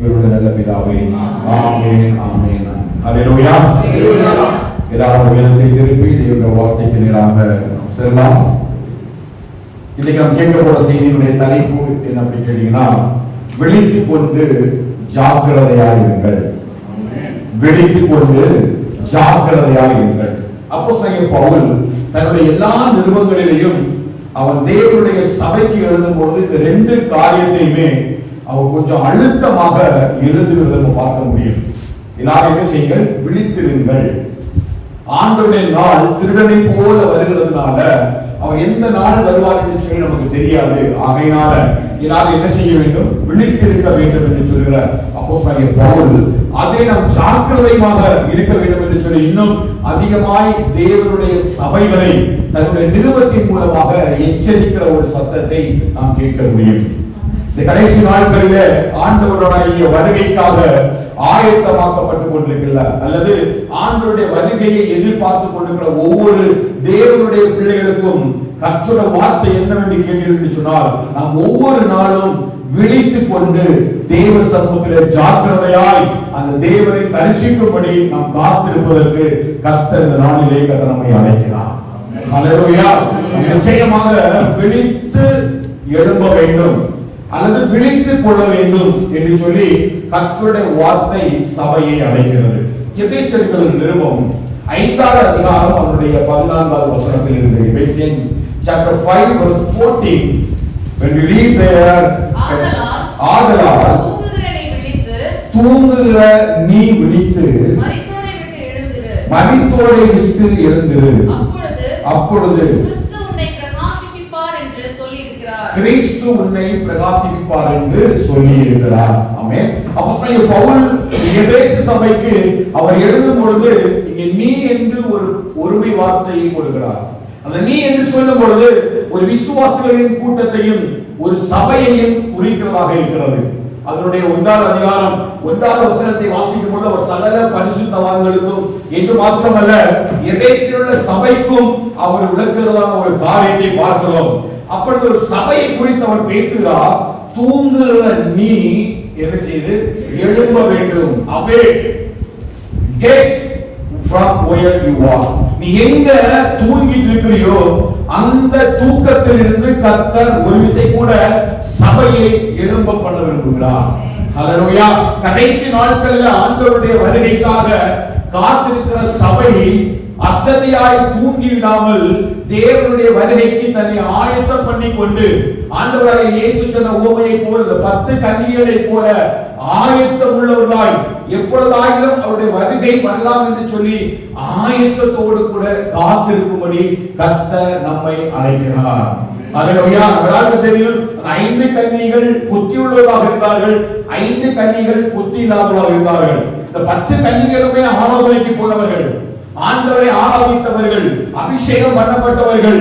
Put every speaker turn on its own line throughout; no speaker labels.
நல்ல பிதாவே, ஆமென் ஆமென். ஹல்லேலூயா. எல்லாரும் வேதத்தை திருப்பி தேவனுடைய வார்த்தைக்கு நேராக செல்லலாம். இன்னைக்கு நாம் கேட்க போற செய்தியினுடைய தலைப்பு என்ன அப்படி கேட்டீங்கன்னா, விழித்துக் கொண்டு ஜாக்கிரதையாயிருங்கள். விழித்துக் கொண்டு ஜாக்கிரதையாயிருங்கள். அப்போஸ்தலனாகிய பவுல் தன்னுடைய எல்லா நிருபங்களிலேயும் அவன் தேவனுடைய சபைக்கு எழுதும் பொழுது இந்த ரெண்டு காரியத்தையுமே அவர் கொஞ்சம் அழுத்தமாக எழுதுகிறத நம்ம பார்க்க முடியும். எல்லாரும் என்ன செய்யுங்கள்? விழித்திருங்கள். ஆண்டவருடைய நாள் திருடனை போல வருகிறதுனால அவர் எந்த நாள் வருவார் என்று சொல்லி நமக்கு தெரியாது. ஆகையினால எல்லாரும் என்ன செய்ய வேண்டும்? விழித்திருக்க வேண்டும் என்று சொல்கிற அப்போஸ்தலனாகிய பவுல் அதை நாம் ஜாக்கிரதையாக இருக்க வேண்டும் என்று சொல்லி இன்னும் அதிகமாய் தேவனுடைய சபைகளை தன்னுடைய நிருபத்தின் மூலமாக எச்சரிக்கிற ஒரு சத்தத்தை நாம் கேட்க முடியும். இந்த கடைசி நாட்களிலே ஆண்டவருடைய வருகைக்காக ஆயத்தமாக்கப்பட்டுக் கொண்டிருக்கிற அல்லது ஆண்டவருடைய வருகையை எதிர்பார்த்து கொண்டிருக்கிற ஒவ்வொரு தேவனுடைய பிள்ளைகளுக்கும் கர்த்தருடைய வார்த்தை என்னவென்று கேட்டீர்கள் என்று சொன்னால், நாம் ஒவ்வொரு நாளும் விழித்துக் கொண்டு தேவ சமூகத்திலே ஜாக்கிரதையாய் அந்த தேவனை தரிசிக்கும்படி நாம் காத்திருப்பதற்கு கர்த்தர் இந்த நாளிலே கர்த்தர் நம்மை அழைக்கிறார். ஹல்லேலூயா. நிச்சயமாக விழித்து எழும்ப வேண்டும் அல்லது விழித்துக் கொள்ள வேண்டும் என்று சொல்லி கர்த்தருடைய வார்த்தை சபையை அழைக்கிறது. எபேசியர்களின் நிருபம் 5வது அதிகாரம் அதனுடைய 14வது வசனத்தில் இருந்து Ephesians chapter 5 verse 14 when we read there, ஆதலால் தூங்குகிற நீ விழித்து மரித்தோரை விட்டு எழுந்திரு, அப்பொழுது கிறிஸ்து உன்னை பிரகாசிப்பார் என்று சொல்லி இருக்கிறார். ஆமென். அப்போஸ்தலனாகிய பவுல் எபேசு சபைக்கு அவர் எழுதும் பொழுது இங்கே நீ என்று ஒரு ஒருமை வார்த்தையை கொடுக்கிறார். அந்த நீ என்று சொல்லும் பொழுது ஒரு விசுவாசிகளின் கூட்டத்தையும் ஒரு சபையையும் குறிக்கிறதாக இருக்கிறது. அதனுடைய 1வது அதிகாரம் 1வது வசனத்தை வாசிக்கும் பொழுது அவர் சகல பரிசுத்தவான்களுக்கும் என்று மாத்திரமல்ல எபேசில் உள்ள சபைக்கும் அவர் விளக்குகிறதான ஒரு காரியத்தை பார்க்கிறோம். அப்பொழுது ஒரு சபையை குறித்து அவர் பேசுகிறார். தூங்குகிற நீ என்ன செய்து எழும்ப வேண்டும். Awake, get from where you are. நீ எங்க தூங்கிட்டு இருக்கிறியோ அந்த தூக்கத்திலிருந்து கர்த்தர் ஒரு விசை கூட சபையை எழும்ப பண்ண விரும்புகிறார். ஹல்லேலூயா. கடைசி நாட்களில் ஆண்டவருடைய வருகைக்காக காத்திருக்கிற சபை அசதியாய் தூங்கி விடாமல் தேவனுடைய வருகைக்கு தன்னை ஆயத்தம் பண்ணி கொண்டு ஆண்டவராகிய இயேசு சொன்ன உவமையை போல 10 கன்னிகைகளை போல ஆயத்தம் உள்ளவர்களாய் எப்பொழுதாயிலும் அவருடைய வருகை வரலாம் என்று சொல்லி ஆயத்தத்தோடு கூட காத்திருக்கும்படி கர்த்தர் நம்மை அழைக்கிறார். ஹல்லேலூயா. நமக்கு தெரியும் 5 கன்னிகைகள் புத்தி உள்ளவர்களாக இருந்தார்கள், 5 கன்னிகைகள் புத்தி இல்லாதவர்களாக இருந்தார்கள். இந்த 10 கன்னிகைகளுமே ஆராதனைக்கு போனவர்கள், ஆண்டவரை ஆராதித்தவர்கள், அபிஷேகம் பண்ணப்பட்டவர்கள்,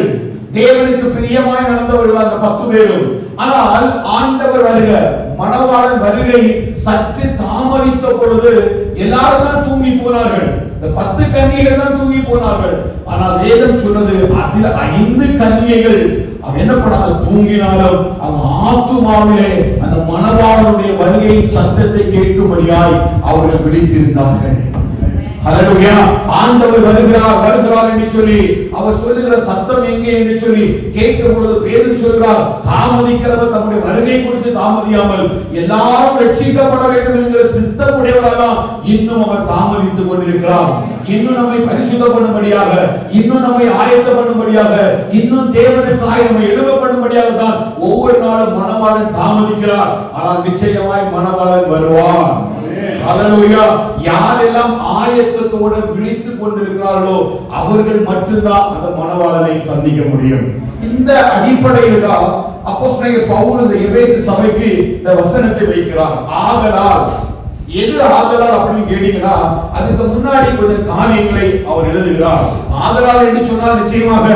தேவனுக்கு பிரியமாய் நடந்தவர்கள் அந்த 10 பேரும். ஆனால் ஆண்டவர் வருக மணவாளன் வருகை சற்று தாமதித்த பொழுது எல்லாரும் தான் தூங்கி போனார்கள். இந்த 10 கன்னிகைகள் தான் தூங்கி போனார்கள். ஆனால் வேதம் சொன்னது அதில் 5 கன்னிகைகள் அவன் என்ன பண்ணாங்க? தூங்கினாலும் அவங்க ஆத்துமாவிலே அந்த மணவாளனுடைய வருகையின் சத்தத்தை கேட்கும்படியாய் அவர்கள் விழித்திருந்தார்கள். ஹல்லேலூயா. ஆண்டவர் வருகிறார் என்று சொல்லி அவர் சொல்லுகிற சத்தம் எங்கே என்று சொல்லி கேட்கும் பொழுது பேதுரு சொல்கிறார், தாமதிக்கிறவர் தம்முடைய வருகை குறித்து தாமதியாமல் எல்லாரும் ரட்சிக்கப்பட வேண்டும் என்கிற சித்தமுடையவராக இன்னும் அவர் தாமதித்துக் கொண்டிருக்கிறார். இன்னும் நம்மை பரிசுத்த பண்ணும்படியாக, இன்னும் நம்மை ஆயத்த பண்ணும்படியாக, இன்னும் தேவனுக்காய் நம்மை எழுத பண்ணும்படியாக தான் ஒவ்வொரு நாளும் மணவாளன் தாமதிக்கிறார். ஆனால் நிச்சயமாய் மணவாளன் வருவார். ஹல்லேலூயா. யாரெல்லாம் ஆயத்தத்தோடு விழித்துக் கொண்டிருக்கிறார்களோ அவர்கள் மட்டும்தான் அந்த மணவாளனை சந்திக்க முடியும். இந்த அடிப்படையில் தான் அப்போஸ்தலனாகிய பவுல் இந்த எபேசு சபைக்கு இந்த வசனத்தை வைக்கிறார். ஆதலால், எது ஆதலால் அப்படின்னு கேட்டீங்கன்னா அதுக்கு முன்னாடி கொஞ்சம் காரியங்களை அவர் எழுதுகிறார். ஆதலால் என்று சொன்னால் நிச்சயமாக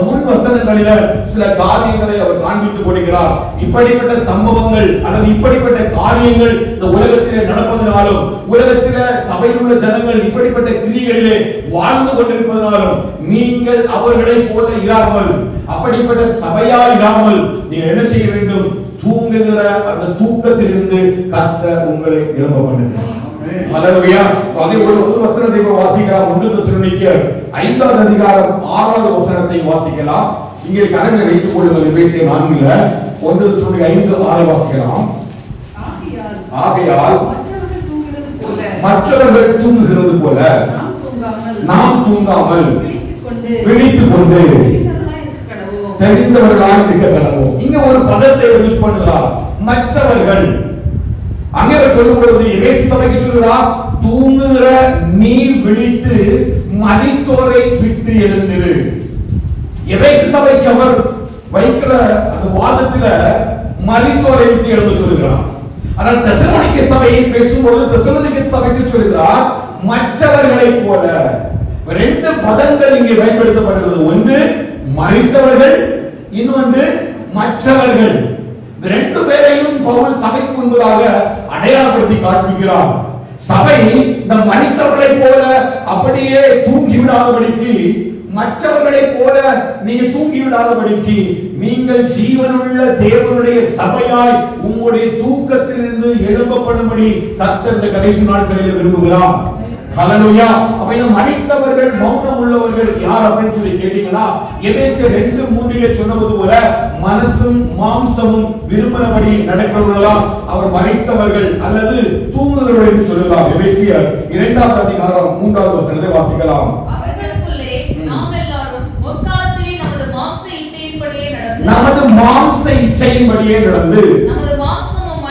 முன் வசனங்களில சில காரியங்களை அவர் காண்பித்துக் கொடுக்கிறார். இப்படிப்பட்ட சம்பவங்கள் அல்லது இப்படிப்பட்ட காரியங்கள் இந்த உலகத்திலே நடப்பதனாலும் உலகத்திலே சபையில் உள்ள ஜனங்கள் இப்படிப்பட்ட கிரியைகளிலே வாழ்ந்து கொண்டிருப்பதனாலும் நீங்கள் அவர்களை போல இராமல், அப்படிப்பட்ட சபையா இராமல் நீங்கள் என்ன செய்ய வேண்டும்? தூங்குகிற அந்த தூக்கத்திலிருந்து கர்த்தர் உங்களை எழும்ப பண்ணுகிறார். ஹல்லேலூயா. அதே ஒரு வசனத்தை வாசிக்கலாம். 1 தெசலோனிக்கேயர் 5வது அதிகாரம் 6வது வசனத்தை வாசிக்கலாம். இங்கே கரங்களை வைத்துக் கொள்ளுங்கள். பேசிய 4ல 1 தெசலோனிக்கேயர் 5:6 வாசிக்கலாம். ஆகையால் மற்றவர்கள் தூங்குகிறது போல நாம் தூங்காமல் விழித்துக் கொண்டு தெரிந்தவர்களாக இருக்க கடவோம். இங்க ஒரு பதத்தை யூஸ் பண்ணுகிறார், மற்றவர்கள். அங்கே சொல்லும் பொழுது எபேசு சபைக்கு சொல்கிறார், தூங்குகிற நீ விழித்து மரித்தோரை விட்டு எழுந்திரு. எபேசு சபைக்கு அவர் வைக்கிற அந்த வாதத்துல மரித்தோரை விட்டு எழுந்து சொல்கிறார். ஆனால் தெசலோனிக்கே சபையை பேசும்பொழுது தெசலோனிக்கே சபைக்கு சொல்கிறார், மற்றவர்களைப் போல. 2 பதங்கள் இங்கே பயன்படுத்தப்படுகிறது. ஒன்று மரித்தவர்கள், இன்னொன்று மற்றவர்கள். இந்த 2 பேரையும் பவுல் சபைக்கு முன்பதாக அடையாளப்படுத்தி காண்பிக்கிறார். சபை இந்த மரித்தவர்களைப் போல அப்படியே தூங்கி விடாதபடிக்கு, மற்றவர்களைப் போல நீங்க தூங்கி விடாதபடிக்கு, நீங்கள் ஜீவனுள்ள தேவனுடைய சபையாய் உங்களுடைய தூக்கத்திலிருந்து எழும்பப்படும்படி கர்த்தர் இந்த கடைசி நாட்களில் விரும்புகிறார். ஹல்லேலூயா. அப்ப மரித்தவர்கள் மௌனம் உள்ளவர்கள் யார் அப்படின்னு சொல்லி கேட்டீங்கன்னா, எபேசியர் 2:3 சொன்னது போல மனசும் மாம்சமும் விரும்பினபடி நடக்கிறவர்களா அவர் மரித்தவர்கள் அல்லது தூங்குகிறவர்கள் என்று சொல்கிறார். எபேசியர் 2வது அதிகாரம் 3வது வசனத்தை வாசிக்கலாம்.
அவர்களுக்குள்ளே நாம் எல்லாரும் முற்காலத்திலே நமது மாம்ச இச்சையின்படியே நடந்து நமது மாம்சமும்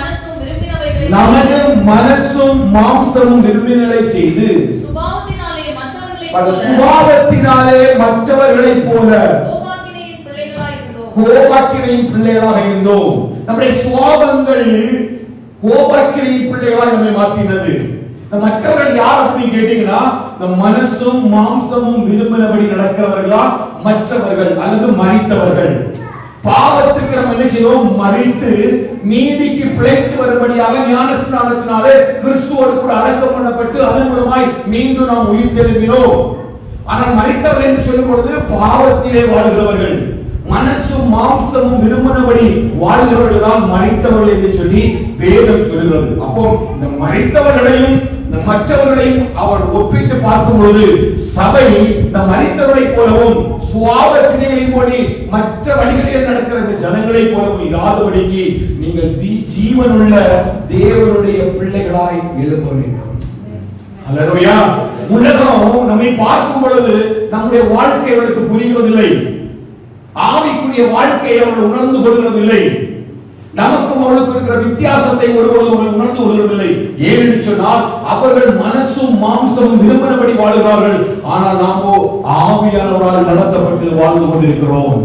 மனசும் விரும்பினவை செய்து சுபாவத்தினாலே மற்றவர்களைப் போல கோபாக்கினையின் பிள்ளைகளாக இருந்தோம். நம்முடைய சுபாவங்கள் கோபாக்கினையின் பிள்ளைகளாக நம்மை மாற்றினது. மற்றவர்கள் யார் அப்படின்னு கேட்டீங்கன்னா, இந்த மனசும் மாம்சமும் விரும்பினபடி நடக்கிறவர்களா மற்றவர்கள் அல்லது மரித்தவர்கள். பாவத்துக்கு நம்ம என்ன செய்வோம், மரித்து நீதிக்கு பிழைத்து வரும்படியாக ஞானஸ்நானத்தினாலே கிறிஸ்துவோடு கூட அடக்கம் பண்ணப்பட்டு அதன் மூலமாய் மீண்டும் நாம் உயிர் தெழும்பினோம். ஆனால் மரித்தவர்கள் என்று சொல்லும் பொழுது பாவத்திலே வாழ்கிறவர்கள், மனசும் மாம்சமும் விரும்பினபடி வாழ்கிறவர்கள் தான் மரித்தவர்கள் என்று சொல்லி வேதம் சொல்கிறது. அப்போ இந்த மரித்தவர்களையும் இந்த மற்றவர்களையும் அவர் ஒப்பிட்டு பார்க்கும் பொழுது சபை இந்த மரித்தவர்களைப் போலவும் சுவாபத்தினைகளின்படி மற்ற வழிகளில் நடக்கிற இந்த ஜனங்களைப் போலவும் இராதபடிக்கு நீங்கள் ஜீவனுள்ள தேவனுடைய பிள்ளைகளாய் எழும்ப வேண்டும். ஹல்லேலூயா. உலகம் நம்மை பார்க்கும் பொழுது நம்முடைய வாழ்க்கை அவர்களுக்கு புரிகிறதில்லை, ஆவிக்குரிய வாழ்க்கையை அவர்கள் உணர்ந்து கொள்கிறதில்லை. நமக்கும் அவர்களுக்கு இருக்கிற வித்தியாசத்தை ஒருவரும் உணர்ந்து கொள்கிறதில்லை. ஏனென்று சொன்னால் அவர்கள் மனசும் மாம்சமும் விரும்பினபடி வாழ்கிறார்கள், ஆனால் நாமோ ஆவியானவரால் நடத்தப்பட்டு வாழ்ந்து கொண்டிருக்கிறோம்.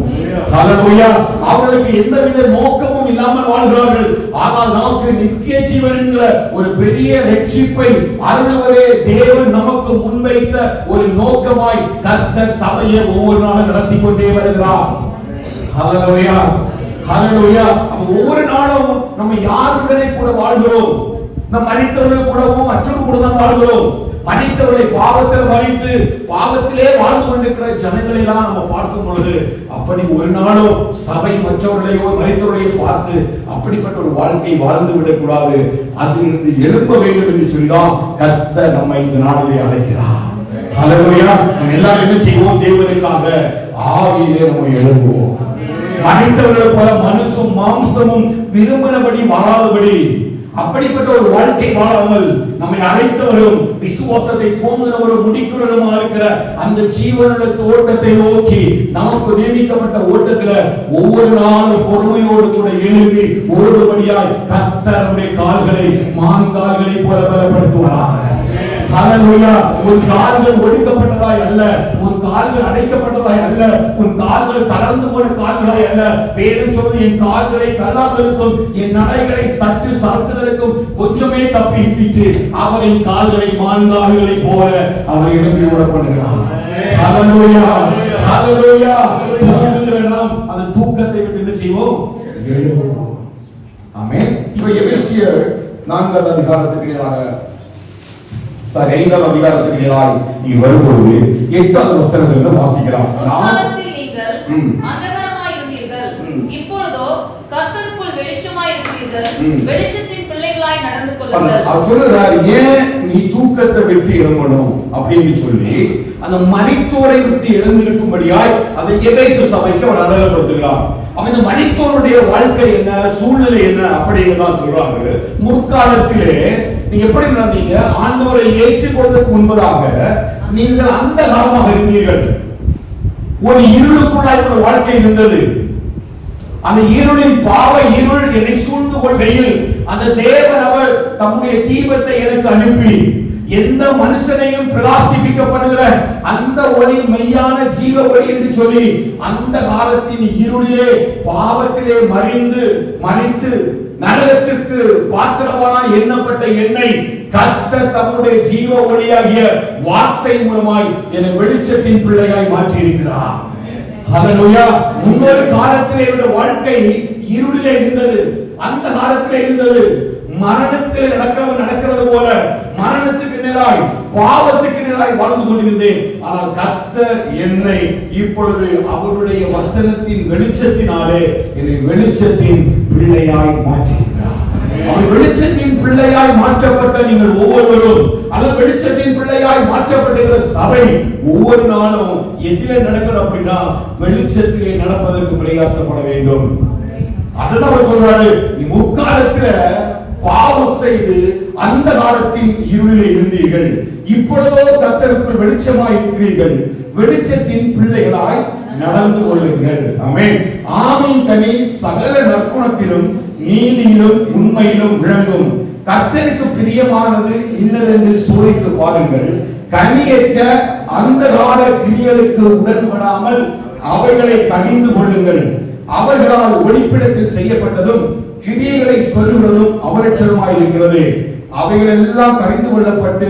ஹல்லேலூயா. அவர்களுக்கு எந்தவித நோக்கமும் இல்லாமல் வாழ்கிறார்கள், ஆனால் நமக்கு நித்திய ஜீவன் என்கிற ஒரு பெரிய ரட்சிப்பை அருள்வதே தேவன் நமக்கு முன்வைத்த ஒரு நோக்கமாய் கர்த்தர் சபையை ஒவ்வொரு நாளும் நடத்தி கொண்டே வருகிறார். ஹல்லேலூயா. ஹல்லேலூயா. ஒவ்வொரு நாளும் நம்ம யாருடனே கூட வாழ்கிறோம், நம் மரித்தவர்கள் கூடவும் மற்றவர்கள் கூட தான் வாழ்கிறோம். மரித்தவர்களை பாவத்தில் மரித்து பாவத்திலே வாழ்ந்து கொண்டிருக்கிற ஜனங்களை எல்லாம் நம்ம பார்க்கும் பொழுது அப்படி ஒரு நாளும் சபை மற்றவர்களையோ மரித்தவர்களையோ பார்த்து அப்படிப்பட்ட ஒரு வாழ்க்கை வாழ்ந்து விடக்கூடாது, அதிலிருந்து எழும்ப வேண்டும் என்று சொல்லிதான் கர்த்தர் நம்மை இந்த நாளிலே அழைக்கிறார். ஹல்லேலூயா. நம்ம எல்லாரும் என்ன செய்வோம், தேவனுக்காக ஆவியிலே நம்ம எழும்புவோம். மனிதர்கள் போல மனசும் மாம்சமும் விரும்பினபடி வாழாதபடி, அப்படிப்பட்ட ஒரு வாழ்க்கை வாழாமல் நம்மை அழைத்தவரும் விசுவாசத்தை தோன்றுவரும் முடிக்கிறவருமா இருக்கிற அந்த ஜீவனுள்ள தோட்டத்தை நோக்கி நமக்கு நியமிக்கப்பட்ட ஓட்டத்துல ஒவ்வொரு நாளும் பொறுமையோடு கூட எழுப்பி ஓடுபடியாய் கர்த்தர் நம்முடைய கால்களை மான்கால்களை போல பலப்படுத்துவாராக. ஹல்லேலூயா. உன் கால்கள் ஒடுக்கப்பட்டதாய் அல்ல, உன் கால்கள் அடைக்கப்பட்டதாய் அல்ல, உன் கால்கள் தளர்ந்து போன கால்களாய் அல்ல. வேதம் சொல்வது, என் கால்களை தள்ளாதலுக்கும் என் நடைகளை சற்று சறுக்குதலுக்கும் கொஞ்சமே தப்பிப்பிட்டு அவரின் கால்களை மான்கால்களை போல அவர் எழுப்பி விடப்படுகிறார். ஹல்லேலூயா. ஹல்லேலூயா. தூங்குகிற நாம் அந்த தூக்கத்தை விட்டு என்ன செய்வோம், எழும்புவோம். ஆமென். இப்போ எபேசியர் 4வது அதிகாரத்துக்கு ஐந்தாவது அதிகாரத்துக்கு நீ வரும்போது 8வது வசனத்திலிருந்து வாசிக்கலாம். நீங்கள் அந்தகாரமாய் இருந்தீர்கள், இப்பொழுதோ கர்த்தருக்குள் வெளிச்சமாய்
வெளிச்சத்தின் பிள்ளைகளாய் நடந்து கொள்ளுங்கள்.
அவர் சொல்லுறார், ஏன் நீ தூக்கத்தை விட்டு எழும்பணும் அப்படின்னு சொல்லி அந்த மரித்தோரை விட்டு எழுந்திருக்கும்படியாய் அதை எபேசு சபைக்கு அவர் அடையாளப்படுத்துகிறார். இந்த மரித்தோருடைய வாழ்க்கை என்ன, சூழ்நிலை என்ன அப்படின்னு தான் சொல்றாங்க. முற்காலத்திலே நீங்க எப்படி நடந்தீங்க? ஆண்டவரை ஏற்றுக்கொள்வதற்கு முன்பதாக நீங்கள் அந்த காலமாக இருந்தீர்கள். ஒரு இருளுக்குள்ளாய் ஒரு வாழ்க்கை இருந்தது. அந்த இருளின் பாவ இருள் என்னை சூழ்ந்து கொள்கையில் அந்த தேவன் அவர் தம்முடைய தீபத்தை எனக்கு அனுப்பி எந்த மனுஷனையும் பிரகாசிப்பிக்கப்படுகிற அந்த ஒளி மெய்யான ஜீவ ஒளி என்று சொல்லி அந்த காலத்தின் இருளிலே பாவத்திலே மறித்து நரகத்திற்கு பாத்திரமான எண்ணப்பட்ட என்னை கர்த்தர் தம்முடைய ஜீவ ஒளியாகிய வார்த்தை மூலமாய் என்னை வெளிச்சத்தின் பிள்ளையாய் மாற்றி இருக்கிறார். ஹல்லேலூயா. முன்னொரு காலத்திலே இந்த வாழ்க்கை இருளிலே இருந்தது. அந்த காலத்திலே இருந்தது மரணத்தில் நடக்கிறது போல மரணத்துக்கு நேராய் பாவத்துக்கு நேராய் வாழ்ந்து கொண்டிருந்தேன். ஆனால் கர்த்தர் என்னை இப்பொழுது அவருடைய வசனத்தின் வெளிச்சத்தினாலே என்னை வெளிச்சத்தின் பிள்ளையாய் மாற்றியிருக்கிறார். அவர் வெளிச்சத்தின் பிள்ளையாய் மாற்றப்பட்ட நீங்கள் ஒவ்வொருவரும் அல்லது வெளிச்சத்தின் பிள்ளையாய் மாற்றப்பட்டிருக்கிற சபை ஒவ்வொரு நாளும் எதிலே நடக்கணும் அப்படின்னா வெளிச்சத்திலே நடப்பதற்கு பிரயாசப்பட வேண்டும். அதுதான் அவர் சொல்றாரு, நீ முற்காலத்துல பாவம் செய்து அந்த காலத்தின் இருளிலே இருந்தீர்கள், இப்பொழுதோ கர்த்தருக்குள் வெளிச்சமாய் இருக்கிறீர்கள், வெளிச்சத்தின் பிள்ளைகளாய் நடந்து கொள்ளுங்கள். ஆமென். ஆவின் கனி சகல நற்குணத்திலும் நீதியிலும் உண்மையிலும் விளங்கும். கர்த்தருக்கு பிரியமானது இன்னதென்று சோதித்து பாருங்கள். கனியற்ற அந்தகார கிரியைகளுக்கு உடன்படாமல் அவைகளை கடிந்து கொள்ளுங்கள். அவர்களால் ஒளிப்பிடத்தில் செய்யப்பட்டதும் கிரியைகளை சொல்லுவதும் அவலட்சணமாய் இருக்கிறது. அவைகள் எல்லாம் கடிந்து கொள்ளப்பட்டு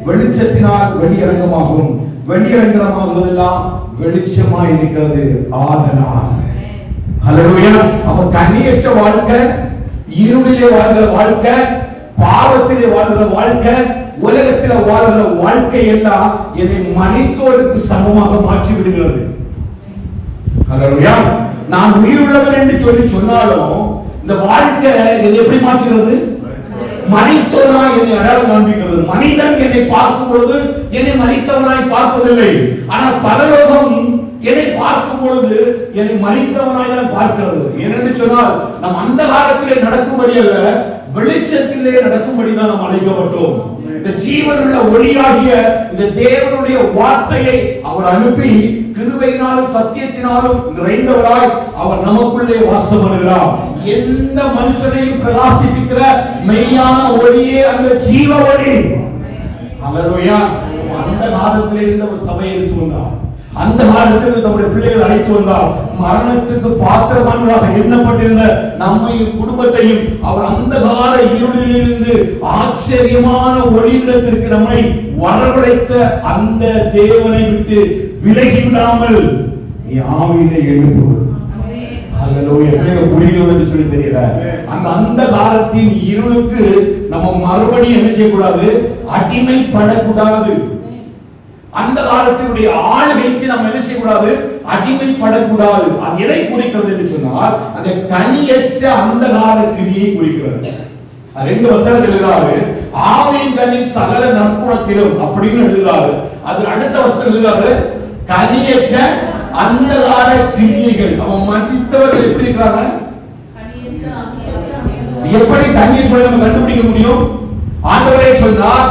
வெளிச்சத்தினால் வெளியரங்கமாகும். வெளியரங்கமாகுவதெல்லாம் வெளிச்சமாய் இருக்கிறது. ஆதலால் ஹல்லேலூயா. அப்ப கனியற்ற வாழ்க்கை, இருளிலே வாழ்கிற வாழ்க்கை, பாவத்திலே வாழ்கிற வாழ்க்கை, உலகத்திலே வாழ்கிற வாழ்க்கை எல்லாம் என்னை மரித்தோருக்கு சமமாக மாற்றி விடுகிறது. ஹல்லேலூயா. நான் உயிர் உள்ளவன் என்று சொல்லி சொன்னாலும் இந்த வாழ்க்கை என்னை எப்படி மாற்றுகிறது? மரித்தவனாய் என்னை அடையாளம் காண்பிக்கிறது. மனிதன் என்னை பார்க்கும் பொழுது என்னை மரித்தவனாய் பார்ப்பதில்லை. ஆனால் பரலோகம் என்னை பார்க்கும் பொழுது என்னை மரித்தவனாய் தான் பார்க்கிறது. ஏனென்று சொன்னால் நாம் அந்த காலத்திலே நடக்கும்படி அல்ல, வெளிச்சத்திலே நடக்கும்படி தான் நாம் அழைக்கப்பட்டோம். இந்த ஜீவனுள்ள ஒளியாகிய இந்த தேவனுடைய வார்த்தையை அவர் அனுப்பி கிருபையினாலும் சத்தியத்தினாலும் நிறைந்தவராய் அவர் நமக்குள்ளே வாசம் பண்ணுகிறார். எந்த மனுஷனையும் பிரகாசிப்பிக்கிற மெய்யான ஒளியே அந்த ஜீவ ஒளி. ஹல்லேலூயா. அந்த காலத்தில் இருந்த ஒரு சபையை எடுத்து வந்தார். அந்த காலத்தில் நம்முடைய பிள்ளைகள் அழைத்து வந்தார். மரணத்துக்கு பாத்திரமானவராக எண்ணப்பட்டிருந்த நம்மையும் குடும்பத்தையும் அவர் அந்த கால இருளிலிருந்து ஆச்சரியமான ஒளியிடத்திற்கு நம்மை வரவழைத்த அந்த தேவனை விட்டு விலகி விடாமல் நீ ஆவியிலே எழும்பு. ஹல்லேலூயா. எப்படி புரியுது என்று சொல்லி தெரியல. அந்த காலத்தின் இருளுக்கு நம்ம மறுபடியும் என்ன செய்யக்கூடாது? அடிமைப்படக்கூடாது. அந்த காலத்தினுடைய ஆளுகைக்கு நம்ம என்ன செய்யக்கூடாது? அடிமைப்படக்கூடாது. அது எதை குறிக்கிறது என்று சொன்னால் அந்த கனியற்ற அந்த கால கிரியை குறிக்கிறது. ரெண்டு வசனம் எழுதுறாரு, ஆவின் கனி சகல நற்குணத்திலும் அப்படின்னு எழுதுறாரு. அது அடுத்த வசனம் எழுதுறாரு, கனியற்ற அந்த கால கிரியைகள். அவன் மன்னித்தவர்கள் எப்படி இருக்கிறாங்க? எப்படி கனியற்ற நம்ம கண்டுபிடிக்க முடியும்? ஆண்டவரே சொன்னார்,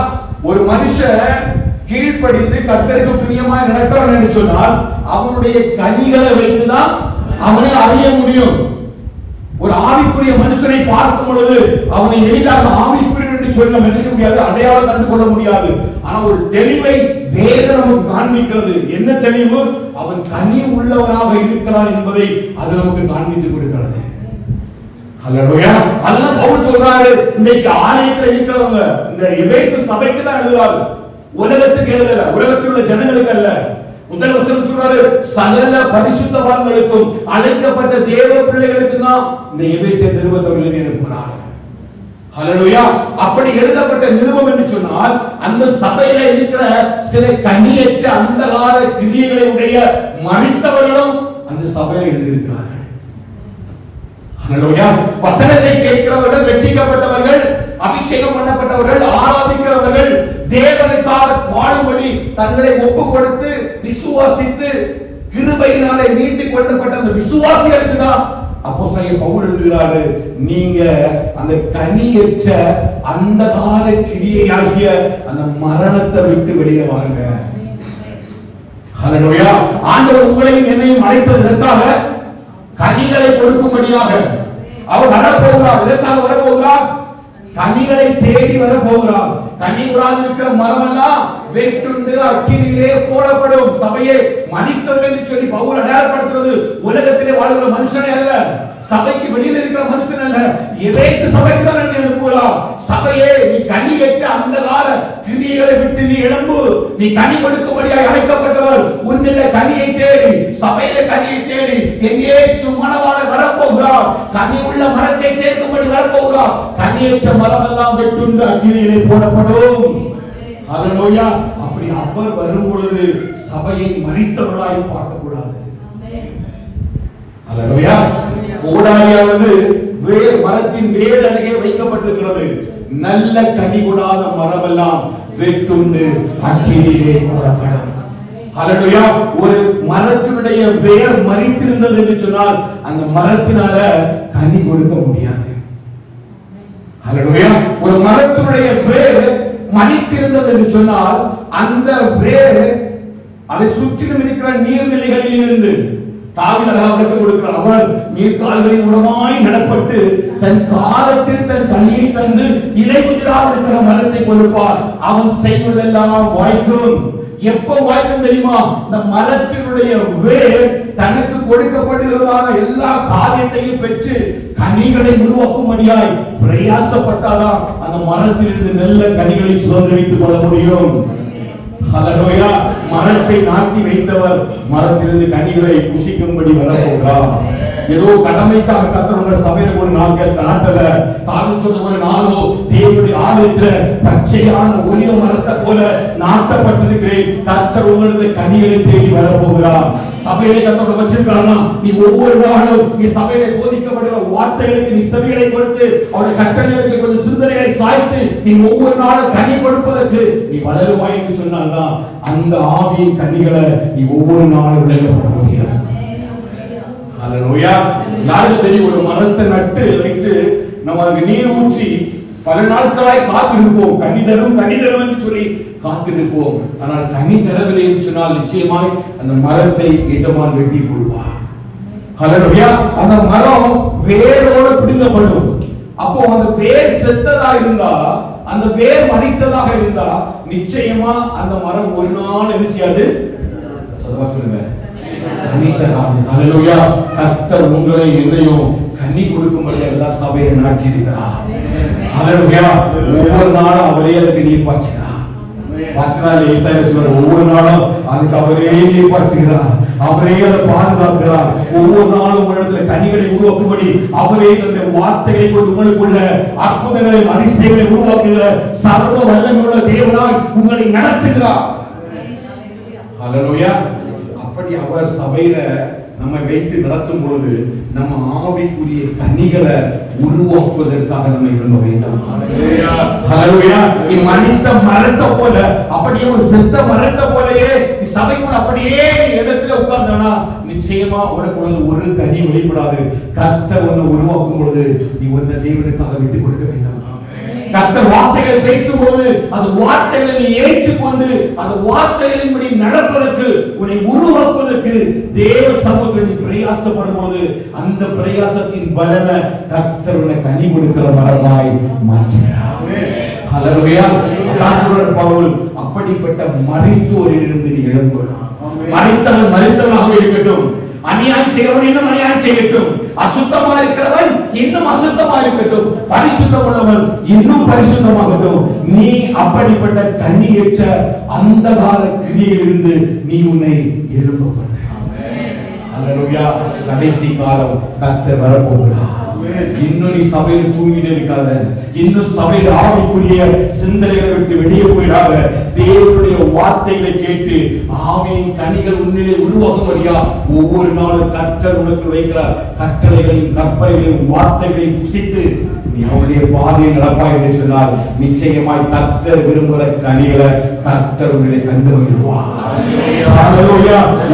ஒரு மனுஷன் கீழ்ப்படிந்து கர்த்தருக்கு பிரியமாய் நடக்கிறான் என்று சொன்னால் அவனுடைய கனிகளை வைத்துதான் அவனை அறிய முடியும். ஒரு ஆவிக்குரிய மனுஷனை பார்க்கும் பொழுது அவனை எளிதாக ஆவிக்குரியன் என்று சொல்ல மனுஷ முடியாது, அடையாளம் கண்டு கொள்ள முடியாது. ஆனா ஒரு தெளிவை வேதம் நமக்கு காண்பிக்கிறது. என்ன தெளிவு? அவன் கனி உள்ளவனாக இருக்கிறான் என்பதை அது நமக்கு காண்பித்து கொடுக்கிறது. ஹல்லேலூயா. அதெல்லாம் பவுல் சொல்றாரு, இன்னைக்கு ஆலயத்தில் இருக்கிறவங்க இந்த எபேசு சபைக்கு தான் எழுதுறாரு, உலகத்துக்கு எழுதல, உலகத்தில் உள்ள ஜனங்களுக்கு அல்ல. முதல் வசனம் சொல்றாரு, சகல பரிசுத்தவான்களுக்கும் அழைக்கப்பட்ட தேவ பிள்ளைகளுக்கு தான் இந்த எபேசியர் நிருபத்தை எழுதி அனுப்புகிறார். ஹல்லேலூயா. அப்படி எழுதப்பட்ட நிருபம் என்று சொன்னால் அந்த சபையில இருக்கிற சில கனியற்ற அந்த கால கிரியைகளை உடைய மரித்தவர்களும் அந்த சபையில எழுதியிருக்கிறார்கள்.
ஹல்லேலூயா. வசனத்தை கேட்கிறவர்கள், ரட்சிக்கப்பட்டவர்கள், அபிஷேகம் பண்ணப்பட்டவர்கள், ஆராதிக்கிறவர்கள், தேவனுக்காக வாழும்படி தங்களை ஒப்பு கொடுத்து விசுவாசித்து கிருபையினாலே மீட்டுக் கொள்ளப்பட்ட அந்த விசுவாசிகளுக்கு தான் அப்போஸ்தலன் பவுல் எழுதுகிறாரு, நீங்க அந்த கனியற்ற அந்தகார கிரியையாகிய அந்த மரணத்தை விட்டு வெளியே வாருங்க. ஹல்லேலூயா. ஆண்டவர் உங்களையும் என்னையும் அழைத்தது எதற்காக? கனிகளை கொடுக்கும்படியாக. அவர் வரப்போகிறார். எதற்காக வரப்போகிறார்? கனிகளை தேடி வரப்போகிறார். கனி உறாது இருக்கிற மரம் எல்லாம் வெட்டுண்டு அக்கினியிலே போடப்படும். சபையை மனிதர்கள் என்று சொல்லி பவுல் அடையாளப்படுத்துறது உலகத்திலே வாழ்கிற மனுஷனே அல்ல, சபைக்கு வெளியில் இருக்கிற மனுஷன் அல்ல, எபேசு சபைக்கு தான் அனுப்புகிறார். சபையே, நீ கனி ஏற்ற அந்தகார கிரியைகளை விட்டு நீ எழும்பு. நீ கனி கொடுக்கும்படியாக அழைக்கப்பட்டவர். உன்னிலே கனியை தேடி, சபையிலே கனியை தேடி என் இயேசு மணவாளர் வரப்போகிறார். கனி உள்ள மரத்தை சேர்க்கும்படி வரப்போகிறார். கனியற்ற மரம் எல்லாம் வெட்டுண்டு அக்கினியிலே போடப்படும். ஹல்லேலூயா. அப்படி அவர் வரும் பொழுது சபையை மரித்தவர்களாய் பார்க்கக்கூடாது. ஹல்லேலூயா. கோடாரியானது வேர் மரத்தின் வேர் அருகே வைக்கப்பட்டிருக்கிறது. நல்ல கனி கொடாத மரம் எல்லாம் வெட்டுண்டு அக்கினியிலே போடப்படும். ஹல்லேலூயா. ஒரு மரத்தினுடைய வேர் மரித்திருந்தது என்று சொன்னால் அந்த மரத்தினால கனி கொடுக்க முடியாது. ஹல்லேலூயா. ஒரு மரத்தினுடைய வேர் மரித்திருந்தது என்று சொன்னால் அந்த வேர் அதை சுற்றிலும் இருக்கிற நீர்நிலைகளில் இருந்து தாவிலராக விளக்கம் கொடுக்கிறார். அவர் நீர்கால்களின் உரமாய் நடப்பட்டு தன் காலத்தில் தன் கனியை தந்து இலையுதிராக இருக்கிற மரத்தை கொடுப்பார். அவன் செய்வதெல்லாம் வாய்க்கும். எப்ப வாய்க்கும் தெரியுமா? இந்த மரத்தினுடைய வேர் தனக்கு கொடுக்கப்படுகிறதான எல்லா காரியத்தையும் பெற்று கனிகளை உருவாக்கும்படியாய் பிரயாசப்பட்டாதான் அந்த மரத்திலிருந்து நல்ல கனிகளை சுதந்திரித்துக் கொள்ள முடியும். ஹல்லேலூயா. மரத்தை நாட்டி வைத்தவர் மரத்திலிருந்து கனிகளை புசிக்கும்படி வரப்போகிறார். ஏதோ கடமைக்காக கர்த்தருடைய சபையில ஒரு நாட்கள் நாட்டல, தாவீது சொன்ன ஒரு நாளோ தேவனுடைய ஆலயத்துல பச்சையான ஒலிவ மரத்தை போல நாட்டப்பட்டிருக்கிறேன். கர்த்தர் உங்களது கனிகளை தேடி வரப்போகிறார். சபையிலே கர்த்தர் வச்சிருக்கானா, நீ ஒவ்வொரு நாளும் நீ சபையிலே போதிக்கப்படுகிற வார்த்தைகளுக்கு நீ செவிகளை கொடுத்து அவருடைய கட்டளைகளுக்கு கொஞ்சம் சிந்தனைகளை சாய்த்து நீ ஒவ்வொரு நாளும் கனி கொடுப்பதற்கு நீ வளருவாய் என்று சொன்னால்தான் அந்த ஆவியின் கனிகளை நீ ஒவ்வொரு நாளும் விளைவிக்க முடியும். ஹல்லேலூயா. எல்லாரும் சரி, ஒரு மரத்தை நட்டு வைத்து நம்ம அதுக்கு நீர் ஊற்றி பல நாட்களாய் காத்திருப்போம். கனி தரும் என்று சொல்லி காத்திருப்போம். ஆனால் கனி தரவில்லை என்று சொன்னால் நிச்சயமாய் அந்த மரத்தை எஜமான் வெட்டி போடுவார். ஹல்லேலூயா. அந்த மரம் வேரோடு பிடுங்கப்படும். அப்போ அந்த வேர் செத்ததா இருந்தா, அந்த வேர் மரித்ததாக இருந்தா நிச்சயமா அந்த மரம் ஒரு நாள் என்ன செய்யாது? சதமா சொல்லுங்க, கனி தராது. ஹல்லேலூயா. கர்த்தர் உங்களை என்னையும் கனி கொடுக்கும்படி எல்லா சபையை நாட்டி இருக்கிறார். ஹல்லேலூயா. ஒவ்வொரு நாளும் அவரே அதுக்கு நீர் பாய்ச்சுகிறார். ஒவ்வொரு நாளும் அதுக்கு அவரே நீர் பாய்ச்சுகிறார். அவரே அதை பாதுகாக்கிறார். ஒவ்வொரு நாளும் உங்களிடத்துல கனிகளை உருவாக்கும்படி அவரே தன்னுடைய வார்த்தைகளை கொண்டு உங்களுக்குள்ள அற்புதங்களை அதிசயங்களை உருவாக்குகிற சர்வ வல்லமையுள்ள தேவனாய் உங்களை நடத்துகிறார். ஹல்லேலூயா. அப்படி அவர் சபையில நம்மை வைத்து நடத்தும் பொழுது நம்ம ஆவிக்குரிய கனிகளை உருவாக்குவதற்காக நம்ம இருக்க வேண்டும். ஹல்லேலூயா. நீ மரித்த மரத்தை போல, அப்படியே ஒரு செத்த மரத்தை போலயே நீ சபைக்குள்ள அப்படியே நீ இடத்துல உட்கார்ந்தனா நிச்சயமா உனக்கு ஒரு கனி வெளிப்படாது. கர்த்தர் உன்னை உருவாக்கும் பொழுது நீ உன்னை தேவனுக்காக விட்டு கொடுக்க வேண்டும். கர்த்தர் வார்த்தைகளை பேசும்போது அந்த வார்த்தைகளை நீ ஏற்றுக்கொண்டு அந்த வார்த்தைகளின்படி நடப்பதற்கு உன்னை உருவாக்குவதற்கு தேவ சமூகத்தில் நீ பிரயாசப்படும் போது அந்த பிரயாசத்தின் பலனை கர்த்தர் உன்னை கனி கொடுக்கிற மரமாய் மாற்றுகிறார். ஹல்லேலூயா. பவுல் அப்படிப்பட்ட மரித்தோரிலிருந்து நீ எழும்பு. மரித்தவன் மரித்தவனாக இருக்கட்டும், அநியாயம் செய்கிறவன் இன்னும் அநியாயம் செய்யட்டும், அசுத்தமா இருக்கிறவன் இன்னும் அசுத்தமா இருக்கட்டும், பரிசுத்தம் உள்ளவன் இன்னும் பரிசுத்தமாகட்டும். நீ அப்படிப்பட்ட கனியற்ற அந்தகார கிரியையிலிருந்து நீ உன்னை எழுப்ப பண்ண. ஹல்லேலூயா. கடைசி காலம் கர்த்தர் வரப்போகிறார்.
இன்னும் நீ சபையில் தூங்கிட்டு இருக்காத, இன்னும் சபையில் ஆவிக்குரிய சிந்தனைகளை விட்டு வெளியே போயிடாத. தேவனுடைய வார்த்தைகளை கேட்டு ஆவியின் கனிகள் உன்னிலே உருவாகும்படியா ஒவ்வொரு நாளும் கர்த்தர் உனக்கு வைக்கிற கட்டளைகளையும் கற்பனைகளையும் வார்த்தைகளையும் புசித்து நீ அவருடைய பாதையை நடப்பாய் என்று சொன்னால் நிச்சயமாய் கர்த்தர் விரும்புகிற கனிகளை கர்த்தர் உங்களை கண்டு வருவார்.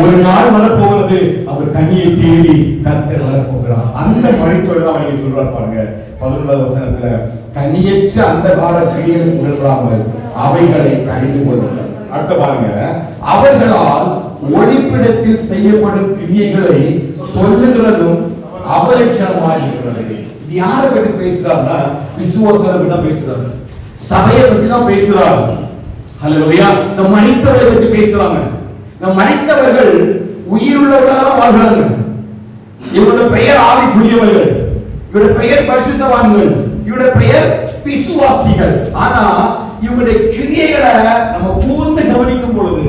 ஒரு நாள் வரப்போகிறது, அவர் கனியை தேடி கர்த்தர் வரப்போகிறார். அந்த மனிதர்கள் அவங்க சொல்றார் பாருங்க 11வது வசனத்துல, கனியற்ற அந்தகார கிரியைகளுக்கு உடன்படாமல் அவைகளை கடிந்து கொள்ளுங்கள். அடுத்த பாருங்க, அவர்களால் ஒளிப்பிடத்தில் செய்யப்படும் கிரியைகளை சொல்லுகிறதும் அவலட்சணமாக இருக்கிறது. இது யாரை பற்றி பேசுறாருன்னா விசுவாசத்தை பற்றி தான் பேசுறாரு, சபையை பற்றி தான் பேசுறாரு. ஹல்லேலூயா. நம்ம மரித்தவர்களை பற்றி பேசுறாங்க. நம்ம மரித்தவர்கள் உயிருள்ளவர்களாக வாழ்கிறாங்க. இவருடைய பெயர் ஆவிக்குரியவர்கள், இவருடைய பெயர் பரிசுத்தவான்கள், இவருடைய பெயர் விசுவாசிகள். ஆனா இவருடைய கிரியைகளை நம்ம கூர்ந்து கவனிக்கும் பொழுது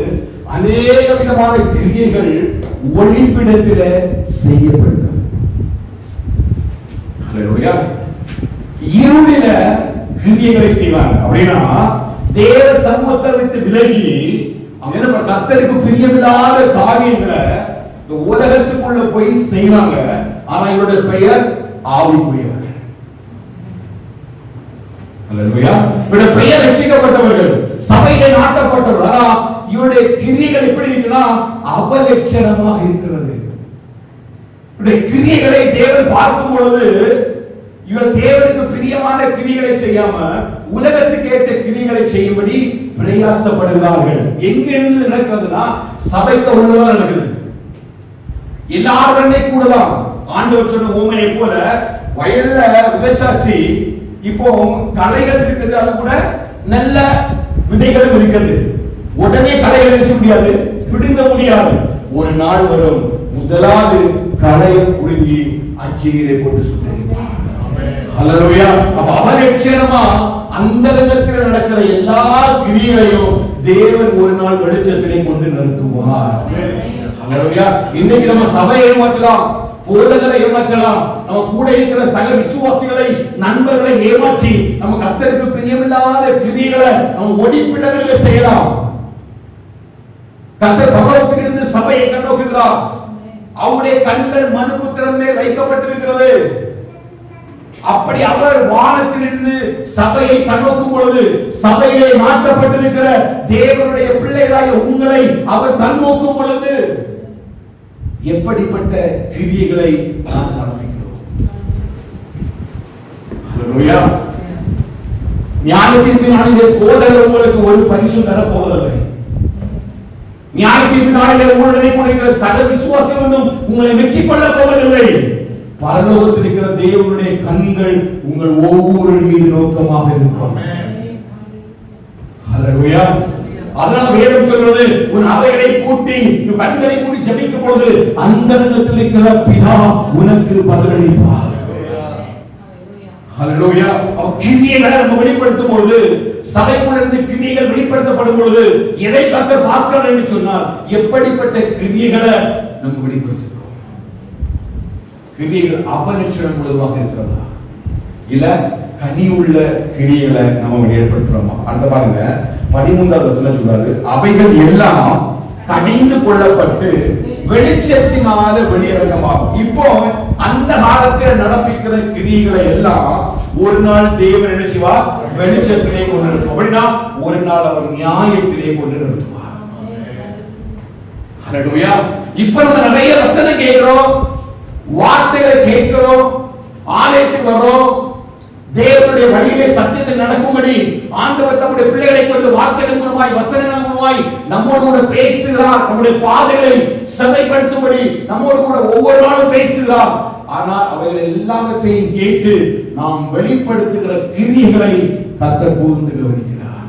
அநேக விதமான கிரியைகள் ஒளிப்பிடத்தில் செய்யப்படுகிறது. ஹல்லேலூயா. இருளில கிரியைகளை செய்வாங்க. அப்படின்னா தேவ சமூகத்தை விட்டு விலகி அவங்க கர்த்தருக்கு பிரியமில்லாத காரியங்களை இந்த உலகத்துக்குள்ள போய் செய்வாங்க. ஆனா இவருடைய பெயர் ஆவிக்குரியவர்கள். ஹல்லேலூயா. இவருடைய பெயர் ரட்சிக்கப்பட்டவர்கள், சபையிலே நாட்டப்பட்டவர்கள். ஆனா இவருடைய கிரியைகள் எப்படி இருக்குன்னா அவலட்சணமாக இருக்கிறது. இவருடைய கிரியைகளை தேவன் பார்க்கும் பொழுது இவர் தேவனுக்கு பிரியமான கிரியைகளை செய்யாம உலகத்துக்கு ஏற்ற கிரியைகளை செய்யும்படி பிரயாசப்படுகிறார்கள். எங்க இருந்து நடக்கிறதுனா சபைக்கு உள்ளதான் நடக்குது. எல்லாருமே கூடதான். ஆண்டவர் சொன்ன ஊமையை போல வயல்ல விதைச்சாச்சு, இப்போ களைகள் இருக்குது, அது கூட நல்ல விதைகளும் இருக்குது. உடனே களைகள் வீச முடியாது, பிடுங்க முடியாது. ஒரு நாள் வரும், முதலாவது களையை புடுங்கி அக்கினியிலே போட்டு சுட்டரிப்பார். ஹல்லேலூயா. அப்ப அவலட்சணமா அந்தரங்கத்தில் நடக்கிற எல்லா கிரியைகளையும் தேவன் ஒரு நாள் வெளிச்சத்திலே கொண்டு நிறுத்துவார். ஹல்லேலூயா. இன்னைக்கு நம்ம சபையை ஏமாற்றலாம், போதகரை ஏமாற்றலாம், நம்ம கூட இருக்கிற சக விசுவாசிகளை நண்பர்களை ஏமாற்றி நம்ம கர்த்தருக்கு பிரியமில்லாத கிரியைகளை நம்ம ஒளிப்பிடங்களில் செய்யலாம். கர்த்தர் பரலோகத்திலிருந்து சபையை கண்ணோக்குகிறார். அவருடைய கண்கள் மனுபுத்திரன் மேல் வைக்கப்பட்டிருக்கிறது. அப்படி அவர் வானத்திலிருந்து சபையை கண்ணோக்கும் பொழுது சபையிலே நாட்டப்பட்டிருக்கிற தேவனுடைய பிள்ளைகளாகிய உங்களை அவர் கண்ணோக்கும் பொழுது எப்படிப்பட்ட கிரியைகளை நாம் நடப்பிக்கிறோம். ஹல்லேலூயா. ஞானத்தின் நாளிலே போதகர் உங்களுக்கு ஒரு பரிசு தர போவதில்லை. ஞானத்தின் நாளிலே உங்களுடைய கூட இருக்கிற சக விசுவாசிகள் வந்து உங்களை மெச்சிக்கொள்ள போவதில்லை. பரலோகத்தில் இருக்கிற தேவனுடைய கண்கள் உங்கள் ஒவ்வொரு மீது நோக்கமாக இருக்கும். ஹல்லேலூயா. அதனால வேதம் சொல்றது, உன் அறைகளை பூட்டி உன் கண்களை மூடி ஜெபிக்கும் பொழுது அந்தரங்கத்தில் இருக்கிற பிதா உனக்கு பதிலளிப்பார். ஹல்லேலூயா. கிரியைகளை நம்ம வெளிப்படுத்தும் பொழுது, சபைக்குள்ள இருந்து கிரியைகள் வெளிப்படுத்தப்படும் பொழுது எதை கர்த்தர் பார்க்கிறார் என்று சொன்னார், எப்படிப்பட்ட கிரியைகளை நம்ம வெளிப்படுத்துகிறோம். கிரியைகள் அபலட்சணம் உள்ளதாக இருக்கிறதா, இல்ல கனியுள்ள கிரியைகளை நம்ம ஏற்படுத்துறோமா? அடுத்த பாருங்க 13வது வசனம் சொல்றாரு, அவைகள் எல்லாம் கடிந்து கொள்ளப்பட்டு வெளிச்சத்தினால வெளியிறங்கமாகும். இப்போ அந்த காலத்தில் நடப்பிக்கிற கிரியைகளை எல்லாம் ஒரு நாள் தேவன் என்ன செய்வார், வெளிச்சத்திலே கொண்டு நிறுத்துவார். அப்படின்னா ஒரு நாள் அவர் நியாயத்திலே கொண்டு நிறுத்துவார். ஹல்லேலூயா. இப்போ நம்ம நிறைய வசனம் கேட்கிறோம், வார்த்தைகளை கேட்கிறோம், ஆலயத்துக்கு வர்றோம், தேவனுடைய வழியிலே சத்தியத்தில் நடக்கும்படி ஆண்டவர் தம்முடைய பிள்ளைகளை கொண்டு வார்த்தைகள் மூலமாய் வசனங்கள் மூலமாய் நம்மோடு கூட பேசுகிறார். நம்முடைய பாதைகளை செவைப்படுத்தும்படி நம்மோடு கூட ஒவ்வொரு நாளும் பேசுகிறார். ஆனால் அவைகள் எல்லாவற்றையும் கேட்டு நாம் வெளிப்படுத்துகிற கிரியைகளை கர்த்தர் கூர்ந்து கவனிக்கிறார்.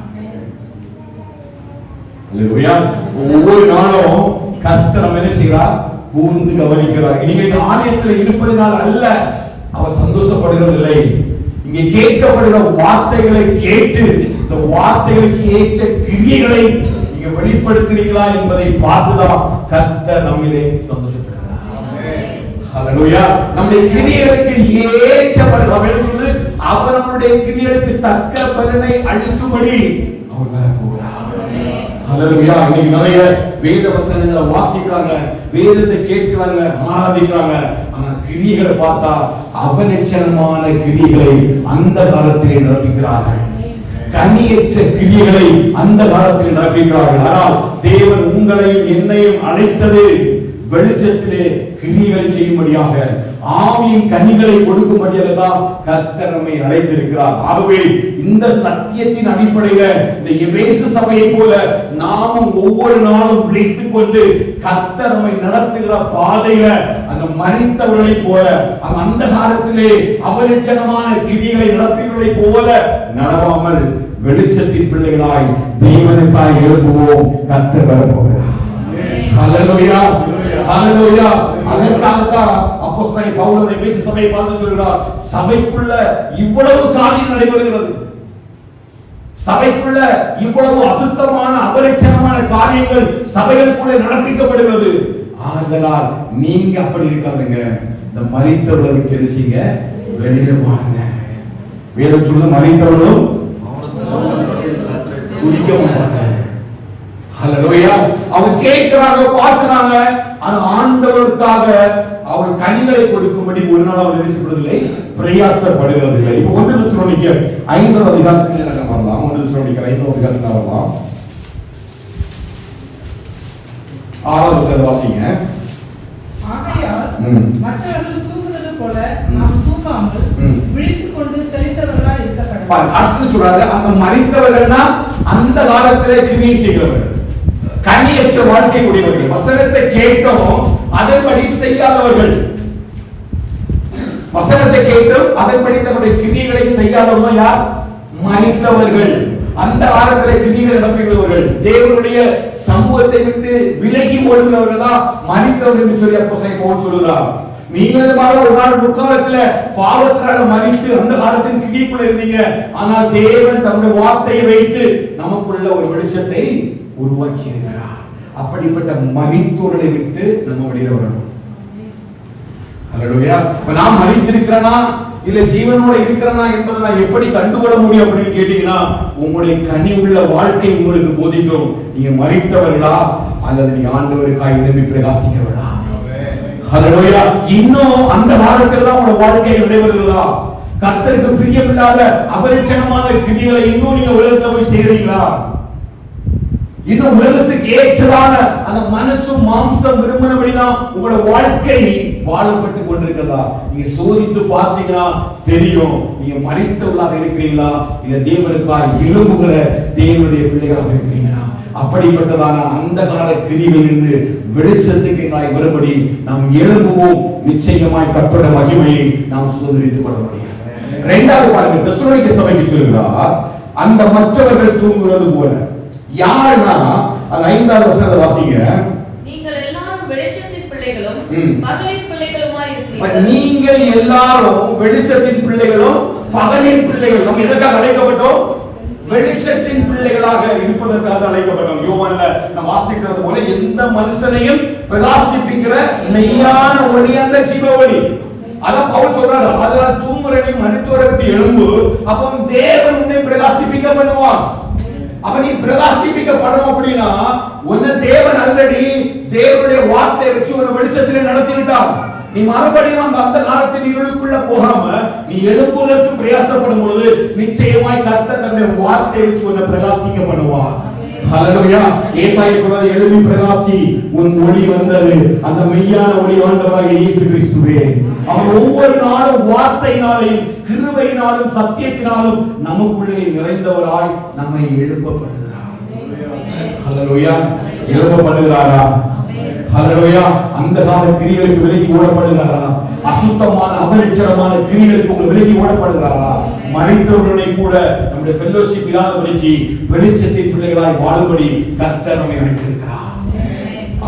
ஹல்லேலூயா. ஒவ்வொரு நாளும் கர்த்தர் நம்ம என்ன செய்கிறார், கூர்ந்து கவனிக்கிறார். நீங்க இந்த ஆலயத்தில் இருப்பதனால் அல்ல அவர் சந்தோஷப்படுகிறதில்லை, இங்கே கேட்கப்படுகிற வார்த்தைகளை கேட்டு இந்த வார்த்தைகளுக்கு ஏற்ற கிரியைகளை நீங்க வெளிப்படுத்துறீங்களா என்பதை பார்த்துதான் கர்த்தர் நம்மிலே சந்தோஷப்படுகிறார்.
ஹல்லேலூயா. நம்முடைய கிரியைகளுக்கு ஏற்ற பலன் சொல்லு, அவர் நம்முடைய கிரியைகளுக்கு தக்க பலனை அளிக்கும்படி அவர் வரப்போகிறார். ஹல்லேலூயா. இன்னைக்கு நிறைய வேத வசனங்களை வாசிக்கிறாங்க, வேதத்தை கேட்கிறாங்க, ஆராதிக்கிறாங்க. ஆனா கிரியைகளை பார்த்தா அவலட்சணமான கிரியைகளை அந்த காலத்திலே நடப்பிக்கிறார்கள். கனியற்ற கிரியைகளை அந்த காலத்தில் நடப்பிக்கிறார்கள். ஆனால் தேவன் உங்களையும் என்னையும் அழைத்தது வெளிச்சத்திலே கிரியைகளை செய்யும்படியாக, ஆவியின் கனிகளை கொடுக்கும்படியாக தான் கர்த்தர் நம்மை அழைத்திருக்கிறார். ஆகவே இந்த சத்தியத்தின் அடிப்படையில இந்த எபேசு சபையை போல நாமும் ஒவ்வொரு நாளும் விழித்துக் கொண்டு கர்த்தர் நம்மை நடத்துகிற பாதையில அந்த மரித்தவர்களை போல, அந்த அந்தகாரத்திலே அவலட்சணமான கிரியைகளை நடப்பிகளை போல நடவாமல் வெளிச்சத்தின் பிள்ளைகளாய் தேவனுக்காய் எழுப்புவோம். கர்த்தர் வரப்போகிறார். ஹல்லேலூயா, ஹல்லேலூயா. அதற்காகத்தான் அப்போஸ்தலன் பவுல் எபேசு சபையை பார்த்து சொல்கிறார், சபைக்குள்ள இவ்வளவு காரியம் நடைபெறுகிறது, சபைக்குள்ள இவ்வளவு அசுத்தமான அவலட்சணமான காரியங்கள் சபைகளுக்குள்ளே நடப்பிக்கப்படுகிறது. ஆதலால் நீங்க அப்படி இருக்காதுங்க, இந்த மரித்தவர்களுக்கு தெரிஞ்சிங்க வெளியில வாங்க. வேதம் சொல்லுது, மரித்தவர்களும் துதிக்க மாட்டாங்க. ஹல்லேலூயா. அவங்க கேட்கிறாங்க, பார்க்கிறாங்க, ஆனா ஆண்டவருக்காக அவர் கனிகளை கொடுக்கும்படி ஒரு நாள் அவர் நினைச்சப்படுவதில்லை, பிரயாசப்படுவதில்லை. இப்போ 1 தெசலோனிக்கர் 5ஆம் அதிகாரத்தில் நம்ம வரலாம். 1 தெசலோனிக்கர் 5ஆம் அதிகாரத்தில் வரலாம். 6ஆம் வசனத்தை வாசிங்க.
ஆகையால் மற்றவர்கள் தூங்குவது போல நாம் தூங்காமல் விழித்துக் கொண்டு தெளிந்தவர்களாய் இருக்க கடவோம்.
அடுத்து சொல்றாரு, அந்த மரித்தவர்கள்னா அந்த காலத்திலே கிரியை செய்கிறவர்கள், கனியற்ற வாழ்க்கை உடையவர்கள், வசனத்தை கேட்டோம் அதன்படி செய்யாதவர்கள், வசனத்தை கேட்டும் அதன்படி தன்னுடைய கிரியைகளை செய்யாதவர்கள் யார்? மரித்தவர்கள். அந்த காலத்திலே கிரியைகள் நடப்பிக்கிறவர்கள், தேவனுடைய சமூகத்தை விட்டு விலகி ஓடுகிறவர்கள் தான் மரித்தவர்கள் என்று சொல்லி அப்போஸ்தலன் பவுல் சொல்கிறார். நீங்களும் ஒரு நாள் முற்காலத்துல பாவத்தினால மரித்து அந்த காலத்தின் கிரிக்குள்ள இருந்தீங்க. ஆனால் தேவன் தம்முடைய வார்த்தையை வைத்து நமக்குள்ள ஒரு வெளிச்சத்தை உருவாக்கி இருக்கிறார். அப்படிப்பட்ட மரித்தோர்களை விட்டு நம்ம வெளியில வரணும். ஹல்லேலூயா. நான் மரித்திருக்கிறேனா இல்ல ஜீவனோட இருக்கிறேனா என்பதை நான் எப்படி கண்டுகொள்ள முடியும் அப்படின்னு கேட்டீங்கன்னா, உங்களுடைய கனி உள்ள வாழ்க்கை உங்களுக்கு போதிக்கும். நீங்க மரித்தவர்களா அல்லது நீங்க ஆண்டவருக்காக எழும்பி பிரகாசிக்கிறவர்களா? ஹல்லேலூயா. இன்னும் அந்த காலத்துல தான் உங்க வாழ்க்கை நடைபெறுகிறதா? கர்த்தருக்கு பிரியமில்லாத அவலட்சணமான கிரியைகளை இன்னும் நீங்க உலகத்துல போய் செய்றீங்களா? இன்னும் உலகத்துக்கு ஏற்றதான அந்த மனசும் மாம்சம் விரும்பினபடிதான் உங்களோட வாழ்க்கை வாழப்பட்டு கொண்டிருக்கிறதா? நீங்க சோதித்து பார்த்தீங்கன்னா தெரியும், நீங்க மரித்தவர்களாக இருக்கிறீங்களா இல்ல தேவனுக்காக எழும்புகிற தேவனுடைய பிள்ளைகளாக இருக்கிறீங்களா? அப்படிப்பட்டதான அந்த கால கிரிகளிலிருந்து வெளிச்சத்துக்கு நாய் வரும்படி நாம் எழும்புவோம். நிச்சயமாய் கர்த்தருடைய மகிமையை நாம் சுதந்திரித்துக் கொள்ள முடியும். இரண்டாவது பாருங்க, தெசலோனிக்கே சபைக்கு சொல்கிறார், அந்த மற்றவர்கள் தூங்குவது போல. யாருன்னா அது 5ஆவது வசனத்தை வாசிங்க.
நீங்கள் எல்லாரும் வெளிச்சத்தின் பிள்ளைகளும் பகலின் பிள்ளைகளுமாய் இருக்கிறீர்கள்.
நீங்கள் எல்லாரும் வெளிச்சத்தின் பிள்ளைகளும் பகலின் பிள்ளைகள். நம்ம எதற்காக அழைக்கப்பட்டோம்? வெளிச்சத்தின் பிள்ளைகளாக இருப்பதற்காக அழைக்கப்பட்டோம். யோவான்ல நாம் வாசிக்கிறது போல, எந்த மனுஷனையும் பிரகாசிப்பிக்கிற மெய்யான ஒளி அந்த ஜீவ ஒளி. அதான் பவுல் சொல்றாரு, அதனால தூங்குறனை மரித்தோரை விட்டு எழும்பு, அப்போ தேவன் உன்னை பிரகாசிப்பிக்க பண்ணுவான். அப்ப நீ பிரகாசிப்பிக்கப்படணும் அப்படின்னா உன்னை தேவன் ஆல்ரெடி தேவனுடைய வார்த்தையை வச்சு ஒரு வெளிச்சத்திலே நடத்தி விட்டார். நீ மறுபடியும் அந்த காலத்தின் இருளுக்குள்ள போகாம நீ எழும்புவதற்கு பிரயாசப்படும் பொழுது நிச்சயமாய் கர்த்தர் தன்னுடைய வார்த்தையை வச்சு உன்னை பிரகாசிக்க பண்ணுவார். ஹல்லேலூயா. ஏசாயா சொல்றது, எழும்பி பிரகாசி, உன் ஒளி வந்தது, அந்த மெய்யான ஒளி ஆண்டவராகிய இயேசு கிறிஸ்துவே. அவர் ஒவ்வொரு நாளும் வார்த்தையினாலும் கிருபையினாலும் சத்தியத்தினாலும் நமக்குள்ளே நிறைந்தவராய் நம்மை எழுப்பப்படுகிறார். ஹல்லேலூயா. எழுப்பப்படுகிறாரா? ஹல்லேலூயா. அந்த கால கிரியைகளுக்கு விலகி ஓடப்படுகிறாரா? அசுத்தமான அவலட்சணமான கிரியைகளுக்கு உங்களை விலகி ஓடப்படுகிறாரா? மரித்தவர்களை கூட நம்முடைய ஃபெல்லோஷிப் இல்லாதபடிக்கு வெளிச்சத்தின் பிள்ளைகளாய் வாழும்படி கர்த்தர் நம்மை அழைத்திருக்கிறார்.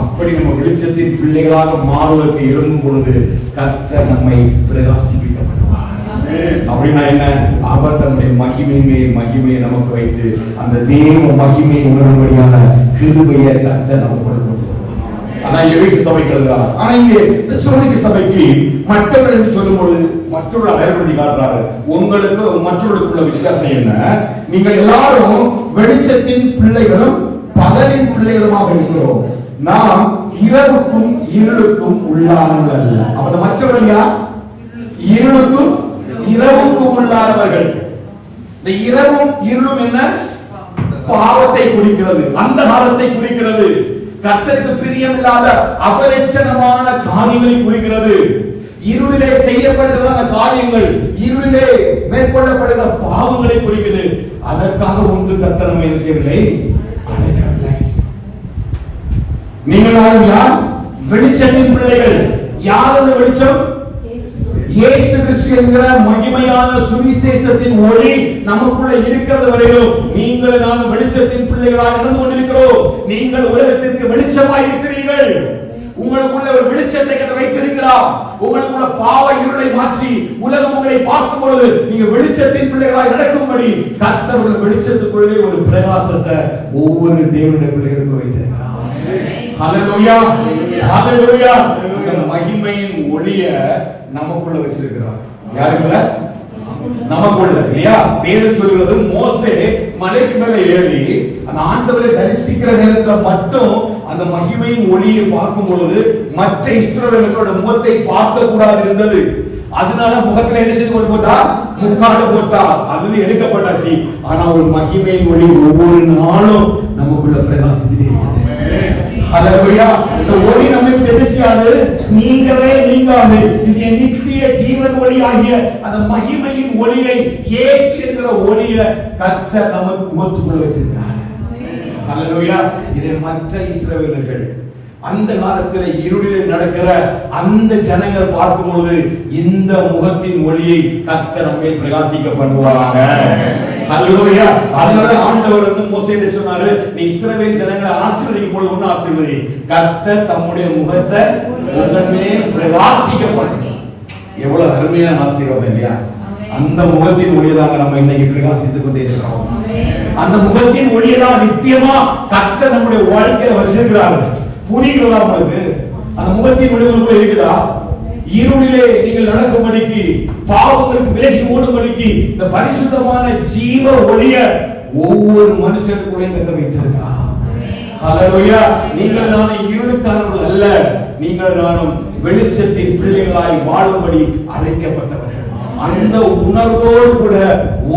அப்படி நம்ம வெளிச்சத்தின் பிள்ளைகளாக மாறுவதற்கு எழும்பும் பொழுது கர்த்தர் நம்மை பிரகாசிப்பிக்க பண்ணுவார். அப்படின்னா என்ன? அவர் தன்னுடைய மகிமையை நமக்கு வைத்து அந்த தேவ மகிமையை உணரும்படியான கிருபையை கர்த்தர் நமக்கு கொடுப்பார். ஆனா எபேசு சபைக்கு எழுதுறார். ஆனா இங்கே தெசலோனிக்கே சபைக்கு மற்றவர்கள் என்று சொல்லும்போது மற்றொரு அடையாளப்படுத்தி காட்டுறாரு. உங்களுக்கு மற்றவர்களுக்குள்ள வித்தியாசம் என்ன? நீங்கள் எல்லாரும் வெளிச்சத்தின் பிள்ளைகளும் பகலின் பிள்ளைகளுமாக இருக்கிறோம். நாம் இரவுக்கும் இருளுக்கும் உள்ளானவர்கள் அல்ல. அப்ப மற்றவர்கள் யார்? இருளுக்கும் இரவுக்கும் உள்ளானவர்கள். இந்த இரவும் இருளும் என்ன? பாவத்தை குறிக்கிறது, அந்தகாரத்தை குறிக்கிறது, கர்த்தருக்கு பிரியமில்லாத அபலட்சணமான காரியங்களை குறிக்கிறது. இருளிலே செய்யப்படுகிற காரியங்கள், இருளிலே மேற்கொள்ளப்படுகிற பாவங்களை குறிக்கிறது. அதற்காக ஒன்று கர்த்தர் நம்மை என்ன செய்யவில்லை, அழைக்கவில்லை. நீங்கள் யார்? வெளிச்சத்தின் பிள்ளைகள். யார் அந்த வெளிச்சம்? இயேசு கிறிஸ்து என்கிற மகிமையான சுவிசேஷத்தின் ஒளி நமக்குள்ள இருக்கிறது வரையிலும் நீங்கள் நாங்கள் வெளிச்சத்தின் பிள்ளைகளாக நடந்து கொண்டிருக்கிறோம். நீங்கள் உலகத்திற்கு வெளிச்சமாய் இருக்கிறீர்கள். உங்களுக்குள்ள ஒரு வெளிச்சத்தை கர்த்தர் வைத்திருக்கிறார். உங்களுக்குள்ள பாவ இருளை மாற்றி உலகம் உங்களை பார்க்கும் பொழுது நீங்க வெளிச்சத்தின் பிள்ளைகளாய் நடக்கும்படி கர்த்தர் உள்ள வெளிச்சத்துக்குள்ளே ஒரு பிரகாசத்தை ஒவ்வொரு தேவனுடைய பிள்ளைகளுக்கும் வைத்திருக்கிறார். ஹல்லேலூயா, ஹல்லேலூயா. இந்த மகிமையின் ஒளிய நமக்குள்ள வச்சிருக்கிறார். யாருக்குள்ள? நமக்குள்ள, இல்லையா? வேதம் சொல்கிறது மோசே மலைக்கு மேல ஏறி அந்த ஆண்டவரை தரிசிக்கிற நேரத்துல மட்டும் அந்த மகிமையின் ஒளியை பார்க்கும் பொழுது மற்ற இஸ்ரவேலர்களோட முகத்தை பார்க்க கூடாது இருந்தது. அதனால முகத்துல என்ன செய்து கொண்டு போட்டா? முக்காடு போட்டா. அது எடுக்கப்பட்டாச்சு. ஆனா ஒரு மகிமையின் ஒளி ஒவ்வொரு நாளும் நமக்குள்ள பிரகாசித்துட்டே இருக்கிறது. ஹல்லேலூயா. இந்த ஒளி நம்மை தெரிசியாது, நீங்கவே நீங்காது. இது நித்திய ஜீவன் ஒளி ஆகிய அந்த மகிமையின் ஒளியை, இயேசு என்கிற ஒளியை கர்த்தர் நமக்கு முகத்துக்குள்ள வச்சிருக்கிறார். ஹல்லேலூயா. இதை மற்ற இஸ்ரவேலர்கள் அந்த காலத்துல இருளிலே நடக்கிற அந்த ஜனங்கள் பார்க்கும் பொழுது இந்த முகத்தின் ஒளியை கர்த்தர் நம்மை பிரகாசிக்க பண்ணுவாராக. ஹல்லேலூயா. அதனால ஆண்டவர் வந்து மோசேயிட்ட சொன்னாரு, நீ இஸ்ரவேல் ஜனங்களை ஆசீர்வதிக்கும் பொழுது ஒண்ணு ஆசீர்வதி, கர்த்தர் தம்முடைய முகத்தை உடனே பிரகாசிக்க பண்ணு. எவ்வளவு அருமையான ஆசீர்வாதம் இல்லையா? அந்த முகத்தின் ஒளியதாக நம்ம இன்னைக்கு பிரகாசித்துக் கொண்டே இருக்கிறோம். அந்த முகத்தின் ஒளியதான் நித்தியமா கர்த்தர் நம்முடைய வாழ்க்கையில வச்சிருக்கிறார். புரிகிறதா உங்களுக்கு? அந்த முகத்தின் ஒளி உங்களுக்குள்ள இருக்குதா? இருளிலே நீங்கள் நடக்கும்படிக்கு, பாவங்களுக்கு விலகி ஓடும்படிக்கு இந்த பரிசுத்தமான ஜீவ ஒளிய ஒவ்வொரு மனுஷனுக்குள்ளே வைத்திருக்கிறார். ஹல்லேலூயா. நீங்கள் நானும் இருளுக்காரர்கள் அல்ல, நீங்கள் நானும் வெளிச்சத்தின் பிள்ளைகளாய் வாழும்படி அழைக்கப்பட்டவர்கள். அந்த உணர்வோடு கூட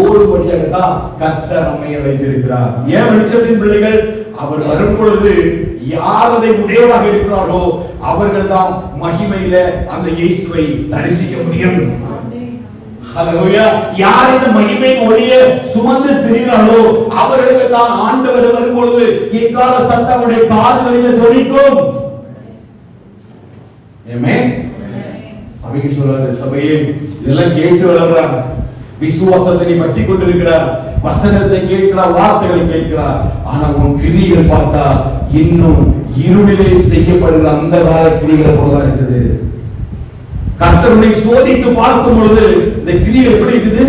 ஓடும்படியாக தான் கர்த்தர் நம்மை அழைத்திருக்கிறார். ஏன் வெளிச்சத்தின் பிள்ளைகள்? அவர் வரும் பொழுது யார் அதை உடையவராக இருக்கிறாரோ அவர்கள் தான் மகிமையில அந்த இயேசுவை தரிசிக்க முடியும். ஹல்லேலூயா. யார் இந்த மகிமையின் ஒளியை சுமந்து திரிகிறார்களோ அவர்களுக்கு தான் ஆண்டவர் வரும் பொழுது எக்கால சத்தமுடைய காதுகளில் தொனிக்கும். ஆமென். சபைக்கு சொல்றாரு, சபையே இதெல்லாம் கேட்டு வளர்றாங்க, விசுவாசத்தை நீ பற்றி கொண்டிருக்கிறார், வசனத்தை கேட்கிறார், வார்த்தைகளை கேட்கிறார். ஆனா உன் கிரியைகள் பார்த்தா இன்னும் இருளிலே செய்யப்படுகிற அந்த கால கிரியைகளை போலதான் இருக்குது. கர்த்தரை சோதித்து பார்க்கும் பொழுது இந்த கிரியைகள் எப்படி இருக்குது?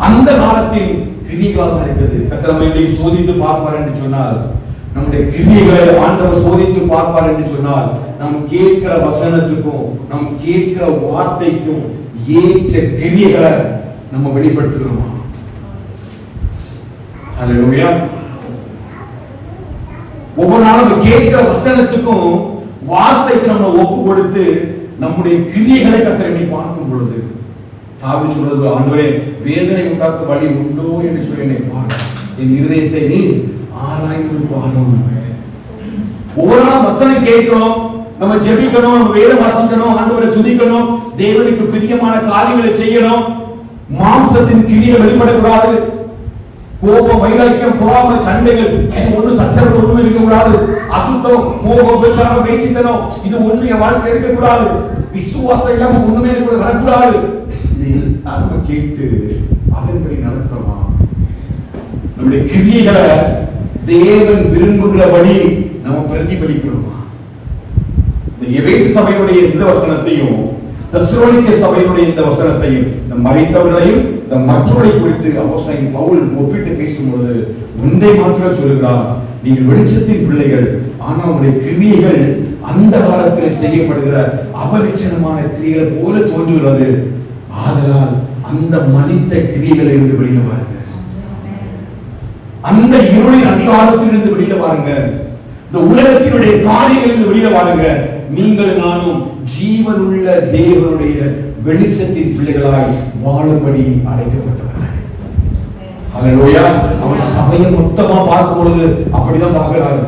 அந்த காலத்தின் கிரியைகளாக தான் இருக்குது. கர்த்தர் நம்மை சோதித்து பார்ப்பார் என்று சொன்னால், நம்முடைய கிரியைகளை ஆண்டவர் சோதித்து பார்ப்பார் என்று சொன்னால், நாம் கேட்கிற வசனத்துக்கும் நாம் கேட்கிற வார்த்தைக்கும் ஏற்ற கிரியைகளை நம்ம வெளிப்படுத்துகிறோமா? ஹல்லேலூயா. ஒவ்வொரு நாளும் கேட்கிற வசனத்துக்கும் வார்த்தைக்கு நம்ம ஒப்பு கொடுத்து நம்முடைய கிரியைகளை கர்த்தரை பார்க்கும் பொழுது தாவீது சொல்றது, ஆண்டவரே வேதனை உண்டாக்கும் வழி உண்டோ என்று சொல்லி என்னை பாரு, என் இருதயத்தை நீ ஆராய்ந்து பாரும். ஒவ்வொரு நாளும் வசனம் கேட்கிறோம், நம்ம ஜெபிக்கணும், நம்ம வேதம் வாசிக்கணும், ஆண்டவரை துதிக்கணும், தேவனுக்கு பிரியமான காரியங்களை செய்யணும். மாம்சத்தின் கிரியை வெளிப்படக்கூடாது. கோபம், வைராக்கியம், பொறாமை, சண்டைகள் இது ஒண்ணு சச்சரவு ஒண்ணு இருக்கக்கூடாது. அசுத்தம், மோகம், விசாரம், பேசித்தனம் இது ஒண்ணு என் வாழ்க்கை இருக்கக்கூடாது. விசுவாசம் இல்லாம ஒண்ணுமே கூட வரக்கூடாது. இது எல்லாரும் கேட்டு அதன்படி நடக்கிறோமா? நம்முடைய கிரியைகளை தேவன் விரும்புகிறபடி நம்ம பிரதிபலிக்கிறோமா? இந்த எபேசு சபையுடைய இந்த வசனத்தையும் தெசலோனிக்கே சபையுடைய இந்த வசனத்தையும், இந்த மரித்தவர்களையும் இந்த மற்றவர்களை குறித்து அப்போஸ்தலன் பவுல் ஒப்பிட்டு பேசும்போது ஒன்றை மாத்திரம் சொல்கிறார், நீங்கள் வெளிச்சத்தின் பிள்ளைகள், ஆனா உங்களுடைய கிரியைகள்
அந்த காலத்தில் செய்யப்படுகிற அபரிச்சனமான கிரியைகளை போல தோன்றுகிறது. ஆதலால் அந்த மனித கிரியைகளை இருந்து வெளியில பாருங்க, அந்த இருளின் அதிகாரத்தில் இருந்து வெளியில பாருங்க, இந்த உலகத்தினுடைய காரியங்கள் இருந்து வெளியில பாருங்க. நீங்கள் நானும் ஜீவனுள்ள தேவனுடைய வெளிச்சத்தின் பிள்ளைகளாய் வாழும்படி அழைக்கப்பட்டவர்கள். ஹல்லேலூயா. அவர் சபையை மொத்தமா பார்க்கும் பொழுது அப்படிதான் பார்க்கிறாரு.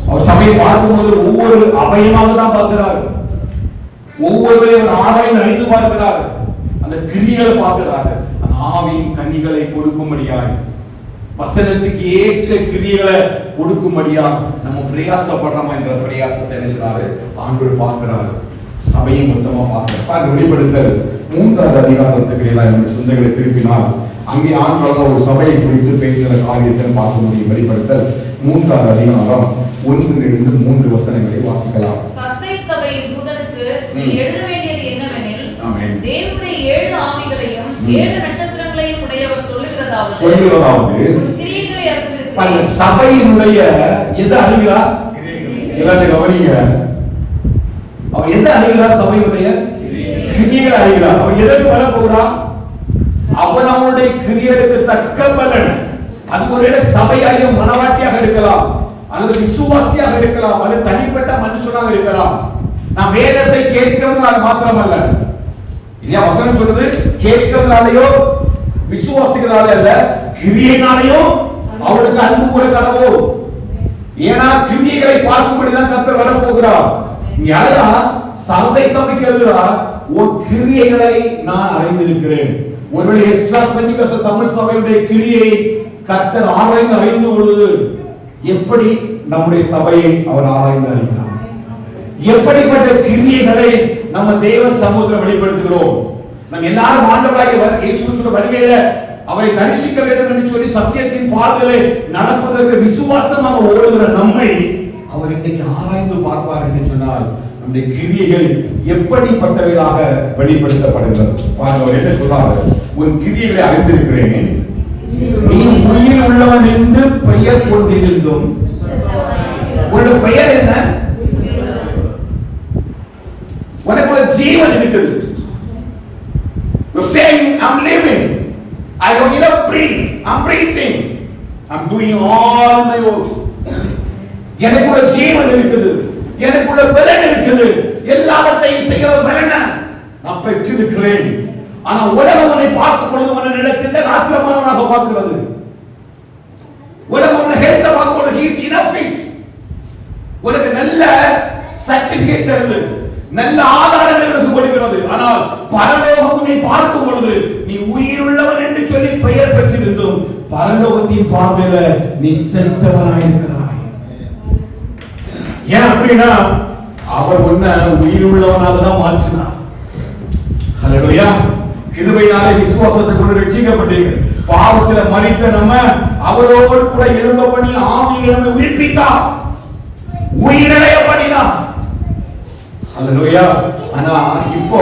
அவர் சபையை பார்க்கும் பொழுது ஒவ்வொரு அபயமாக தான் பார்க்கிறார். ஒவ்வொருவரையும் ஆராய்ந்து அறிந்து பார்க்கிறார். அந்த கிரியைகளை பார்க்கிறார். அந்த ஆவியின் கனிகளை கொடுக்கும்படியாய், வசனத்துக்கு ஏற்ற கிரியைகளை கொடுக்கும்படியா நம்ம பிரயாசப்படுறோமா என்ற பிரயாசத்தை என்ன செய்றாரு? ஆண்டவர் பார்க்கிறார். சபையை மொத்தமா பார்க்கிறார். வெளிப்படுத்தல் 3வது அதிகாரத்துக்கு என்னுடைய சிந்தைகளை திருப்பினால் அங்கே ஆண்டவர் ஒரு சபையை குறித்து பேசுகிற காரியத்தை பார்க்க முடியும். வெளிப்படுத்தல் 3வது அதிகாரம் 1-3 வசனங்களை வாசிக்கலாம்.
சத்தை சபையின் தூதனுக்கு நீ எழுத வேண்டியது என்னவெனில், தேவனுடைய 7 ஆவிகளையும் 7 நட்சத்திரங்களையும் உடையவர் சொல்லுகிறதாவது கிரியைகளை அறிந்திருக்கிறேன்.
சபையினுடைய எதை அறிகிறார்? எல்லாரும் கவனிங்க. அவர் எதை அறிகிறார்? சபையினுடைய கிரியைகளை அறிகிறார். அவர் எதற்கு வர போகிறார்? அவன் அவனுடைய கிரியைகளுக்கு தக்க பலன். அது ஒருவேளை சபையாக மனவாட்டியாக இருக்கலாம், அல்லது விசுவாசியாக இருக்கலாம், அல்லது தனிப்பட்ட மனுஷனாக இருக்கலாம். நாம் வேதத்தை கேட்கிறதுனால மாத்திரமல்ல, இல்லையா? வசனம் சொல்றது கேட்கிறதுனாலயோ விசுவாசிக்கிறதால அல்ல, கிரியையினாலேயோ அவருக்கு அன்பு கூற கடவோ. ஏன்னா கிரியைகளை பார்க்கும்படிதான் கர்த்தர் வர போகிறார். யாரா சர்தை சபைக்கு எழுதுகிறார், உன் கிரியைகளை நான் அறிந்திருக்கிறேன். ஒருவேளை எக்ஸ்ட்ரா பெண்டிகோஸ்டல் தமிழ் சபையுடைய கிரியை கர்த்தர் ஆராய்ந்து அறிந்து பொழுது எப்படி நம்முடைய சபையை அவர் ஆராய்ந்து அறிகிறார்? எப்படிப்பட்ட கிரியைகளை நம்ம தேவ சமூகத்தில் வெளிப்படுத்துகிறோம்? நம்ம எல்லாரும் ஆண்டவராகிய இயேசுவின் வருகையில அவரை தரிசிக்க வேண்டும் என்று சொல்லி சத்தியத்தின் பாதையிலே நடப்பதற்கு விசுவாசமாக ஓடுகிற நம்மை அவர் இன்னைக்கு ஆராய்ந்து பார்ப்பார் என்று சொன்னால் நம்முடைய கிரியைகள் எப்படிப்பட்டவைகளாக வெளிப்படுத்தப்படுகிறது. அவர் என்ன சொல்றாரு? உன் கிரியைகளை அறிந்திருக்கிறேன், நீ உயிர் உள்ளவன் என்று பெயர் கொண்டிருந்தும். உன்னுடைய பெயர் என்ன? உனக்குள்ள ஜீவன் இருக்குது. You're saying I'm living, I have enough breathe, I'm breathing, I'm doing all my works. எனக்குள்ள ஜீவன் இருக்குது, எனக்குள்ள பலன் இருக்குது, எல்லாவற்றையும் செய்கிற பலன் நான் பெற்றிருக்கிறேன். ஆனா உலகம் உன்னை பார்க்கும் பொழுது உன்னை நிலத்தில் ஆத்திரமானவனாக பார்க்கிறது. உலகம் உன்னை ஹெல்த்த பார்க்கும் பொழுது he is enough fit. உனக்கு நல்ல சர்டிபிகேட் தருது, நல்ல ஆதாரங்கள் கொடுக்கிறது. ஆனால் பரலோகம் உன்னை பார்க்கும் பொழுது நீ உயிருள்ளவன் என்று சொல்லி பெயர் பெற்றிருந்தும் பரலோகத்தின் பார்வையில நீ செத்தவனாயிருக்கிறாய். ஏன் அப்படின்னா அவர் உன்னை உயிருள்ளவனாக தான் மாற்றினார். ஹல்லேலூயா. கிருபையினாலே விசுவாசத்தை கொண்டு ரட்சிக்கப்பட்டீர்கள். பாவத்தில மரித்த நம்ம அவரோடு கூட எழும்ப பண்ணி ஆவியை நம்மை உயிர்ப்பித்தார், உயிரடைய பண்ணினார். ஹல்லேலூயா. ஆனா இப்போ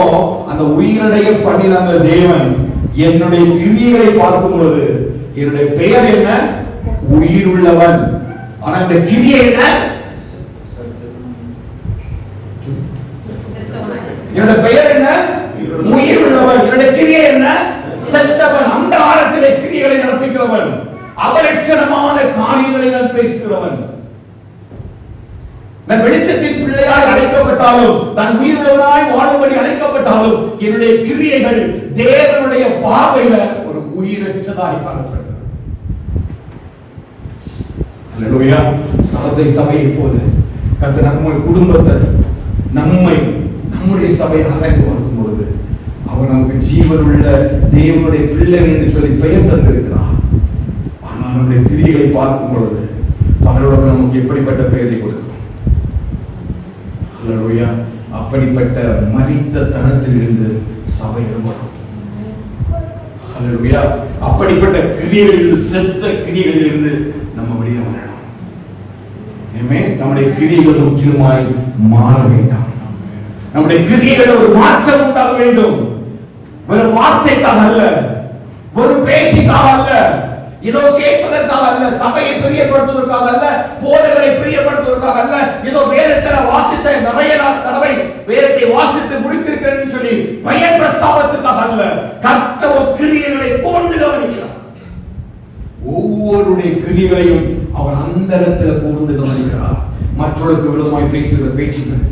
அந்த உயிரடைய பண்ணின அந்த தேவன் என்னுடைய கிரியைகளை பார்க்கும் பொழுது என்னுடைய பெயர் என்ன? உயிருள்ளவன். ஆனா இந்த கிரியை என்ன? என்னுடைய பெயர் என்ன? உயிருள்ளவன். என்னுடைய கிரியை என்ன? செத்தவன். அந்த ஆழத்திலே கிரியைகளை நடப்பிக்கிறவன், அபலட்சணமான காரியங்களை நான் பேசுகிறவன். நான் வெளிச்சத்தின் பிள்ளையாய் அழைக்கப்பட்டாலும், நான் உயிருள்ளவனாய் வாழும்படி அழைக்கப்பட்டாலும் என்னுடைய கிரியைகள் தேவனுடைய பார்வையில ஒரு உயிரற்றதாய் காணப்படுகிறது. ஹல்லேலூயா. சரதை சபையை போல கர்த்தர் நம்ம குடும்பத்தை, நம்முடைய சபையை ஆராய்ந்து பார்க்கும் பொழுது அவர் நமக்கு ஜீவனுள்ள தேவனுடைய பிள்ளைகள் என்று சொல்லி பெயர் தந்திருக்கிறார். ஆனால் நம்முடைய கிரியைகளை பார்க்கும் பொழுது பரலோகம் நமக்கு எப்படிப்பட்ட பெயரை கொடுக்கும்? ஹல்லேலூயா. அப்படிப்பட்ட மரித்த தனத்தில் இருந்து சபையிடம் வரும். ஹல்லேலூயா. அப்படிப்பட்ட கிரியைகளிலிருந்து, செத்த கிரியைகளிலிருந்து நம்ம வெளியே வரணும். நம்முடைய கிரியைகள் முற்றிலுமாய் மாற வேண்டாம். நம்முடைய கிரியைகள் ஒரு மாற்றம் உண்டாக வேண்டும். வெறும் வார்த்தைக்காக அல்ல, ஒரு பேச்சுக்காக அல்ல, ஏதோ கேட்பதற்காக அல்ல, சபையை பிரியப்படுத்துவதற்காக அல்ல, போதகரை பிரியப்படுத்துவதற்காக அல்ல, ஏதோ வேதத்தை நிறைய தடவை வேதத்தை வாசித்து முடித்திருக்கிறேன்னு சொல்லி பெயர் பிரஸ்தாபத்துக்காக அல்ல, கர்த்தர் கிரியைகளை கூர்ந்து கவனிக்கிறார். ஒவ்வொருடைய கிரியைகளையும் அவர் அந்த இடத்துல கூர்ந்து கவனிக்கிறார். மற்றவர்களுக்கு விரோதமாய் பேசுகிற பேச்சுகள்,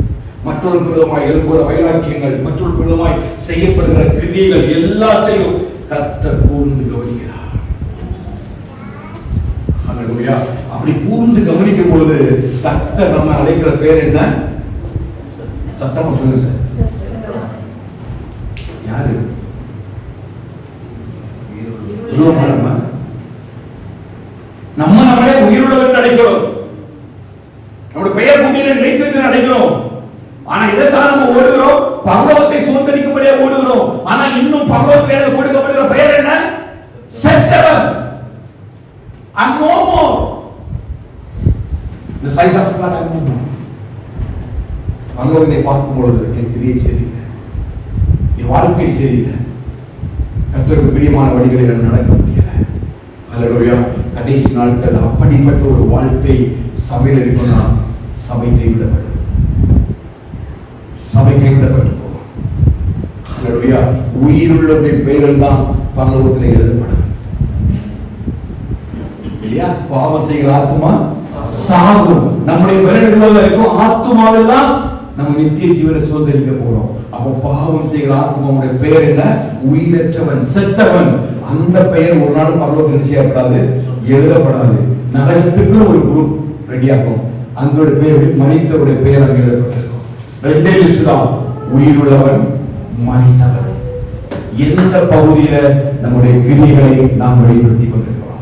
மற்றவர்களுக்கு விரோதமாய் எழுப்புகிற வைராக்கியங்கள், மற்றவர்களுக்கு விரோதமாய் செய்யப்படுகிற கிரியைகள் எல்லாத்தையும் கர்த்தர் கூர்ந்து கவனிக்கிறார். ஹல்லேலூயா. அப்படி கூர்ந்து கவனிக்கும் பொழுது கர்த்தர் நம்ம அழைக்கிற பேர் என்ன? சத்தமா சொல்லுங்க. யாரு? நம்ம நம்மளே உயிருள்ளவர்கள் அழைக்கிறோம், நம்முடைய பெயர் பூமியில நிலைத்திருந்து அழைக்கிறோம். ஆனா இதைத்தான் நம்ம ஓடுகிறோம், பரலோகத்தை சுதந்திரிக்கும்படியா ஓடுகிறோம். ஆனா இன்னும் பரலோகத்தில் எனக்கு கொடுக்கப்படுகிற பெயர் என்ன? செத்தவன். I'm no more. The sight of God, I'm no more. பரலோகத்தை பார்க்கும் பொழுது என் கிரியை சரியில்லை, என் வாழ்க்கை சரியில்லை, கர்த்தருக்கு பிரியமான வழிகளில் நடக்க முடியல. ஹல்லேலூயா. கடைசி நாட்கள் அப்படிப்பட்ட ஒரு வாழ்க்கை சபையில் இருக்குன்னா சபை கைவிடப்படும், சபை கைவிடப்பட்டு போகும். ஹல்லேலூயா. உயிருள்ளவரின் பெயர்கள் தான் பரலோகத்தில் எழுதப்படும். இல்லையா? பாவம் செய்கிற ஆத்துமா சாகும். நம்முடைய பெயர்கள் இருக்கும் ஆத்துமாவில் தான் நம்ம நித்திய ஜீவனை சுதந்திரிக்க போறோம். அப்போ பாவம் செய்கிற ஆத்மாவுடைய பெயர் என்ன? உயிரற்றவன், செத்தவன். அந்த பெயர் ஒரு நாள் பரலோகத்தில் செய்யப்படாது, எழுதப்படாது. நரகத்துக்கு ஒரு குரூப் ரெடியாகும், அங்கோட பெயர் மரித்தவருடைய பெயர் அங்கே எழுதப்பட்டிருக்கும். ரெண்டே லிஸ்ட் தான், உயிருள்ளவன், மரித்தவன். எந்த பகுதியில நம்முடைய கிரியைகளை நாம் வெளிப்படுத்திக் கொண்டிருக்கிறோம்?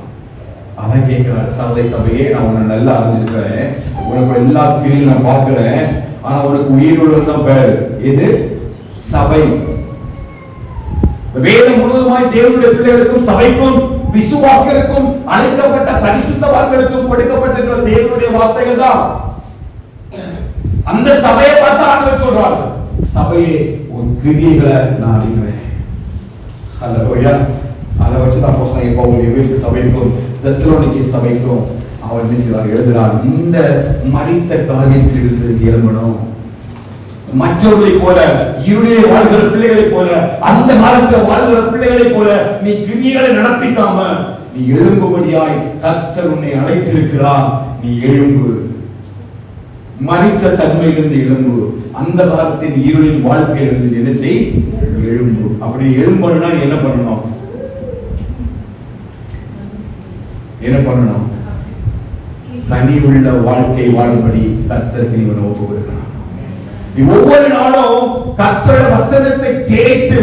அதான் கேட்கிறார். சபை சபையே, நான் உன்னை நல்லா அறிஞ்சிருக்கிறேன், உனக்கு எல்லா கிரியும் நான் பார்க்கிறேன், ஆனா உனக்கு உயிருள்ளவன் தான் பெயர். எது? சபை. வேதம் முழுவதுமாய் தேவனுடைய பிள்ளைகளுக்கும் சபைக்கும் விசுவாசிகளுக்கும் அழைக்கப்பட்ட பரிசுத்தவான்களுக்கும் கொடுக்கப்பட்டிருக்கிற தேவனுடைய வார்த்தைகள் தான். அந்த சபையை பார்த்து ஆண்டவர் சொல்றார், சபையே உன் கிரியைகளை நான் அறிகிறேன். ஹல்லேலூயா. அதை வச்சுதான் அப்போஸ்தலன் பவுல் எபேசு சபைக்கும் தெசலோனிக்கே சபைக்கும் அவர் நினைச்சார், எழுதுறார், இந்த மரித்த காரியத்திலிருந்து எழும்பணும். மற்றவர்களை போல, இருளிலே வாழ்கிற பிள்ளைகளை போல, அந்த காலத்தில் வாழ்கிற பிள்ளைகளை போல நீ கிரியைகளை நடப்பிக்காம நீ எழும்பும்படியாய் கர்த்தர் உன்னை அழைத்திருக்கிறார். நீ எழும்பு, மரித்த தன்மையிலிருந்து எழும்பு, அந்த காலத்தின் இருளின் வாழ்க்கையிலிருந்து நினைச்சு எழும்பு. அப்படி எழும்பணும்னா என்ன பண்ணணும்? என்ன பண்ணணும்? கனி உள்ள வாழ்க்கை வாழும்படி கர்த்தருக்கு நீ ஒப்பு கொடுக்கணும். நீ ஒவ்வொரு நாளும் கர்த்தருடைய வசனத்தை கேட்டு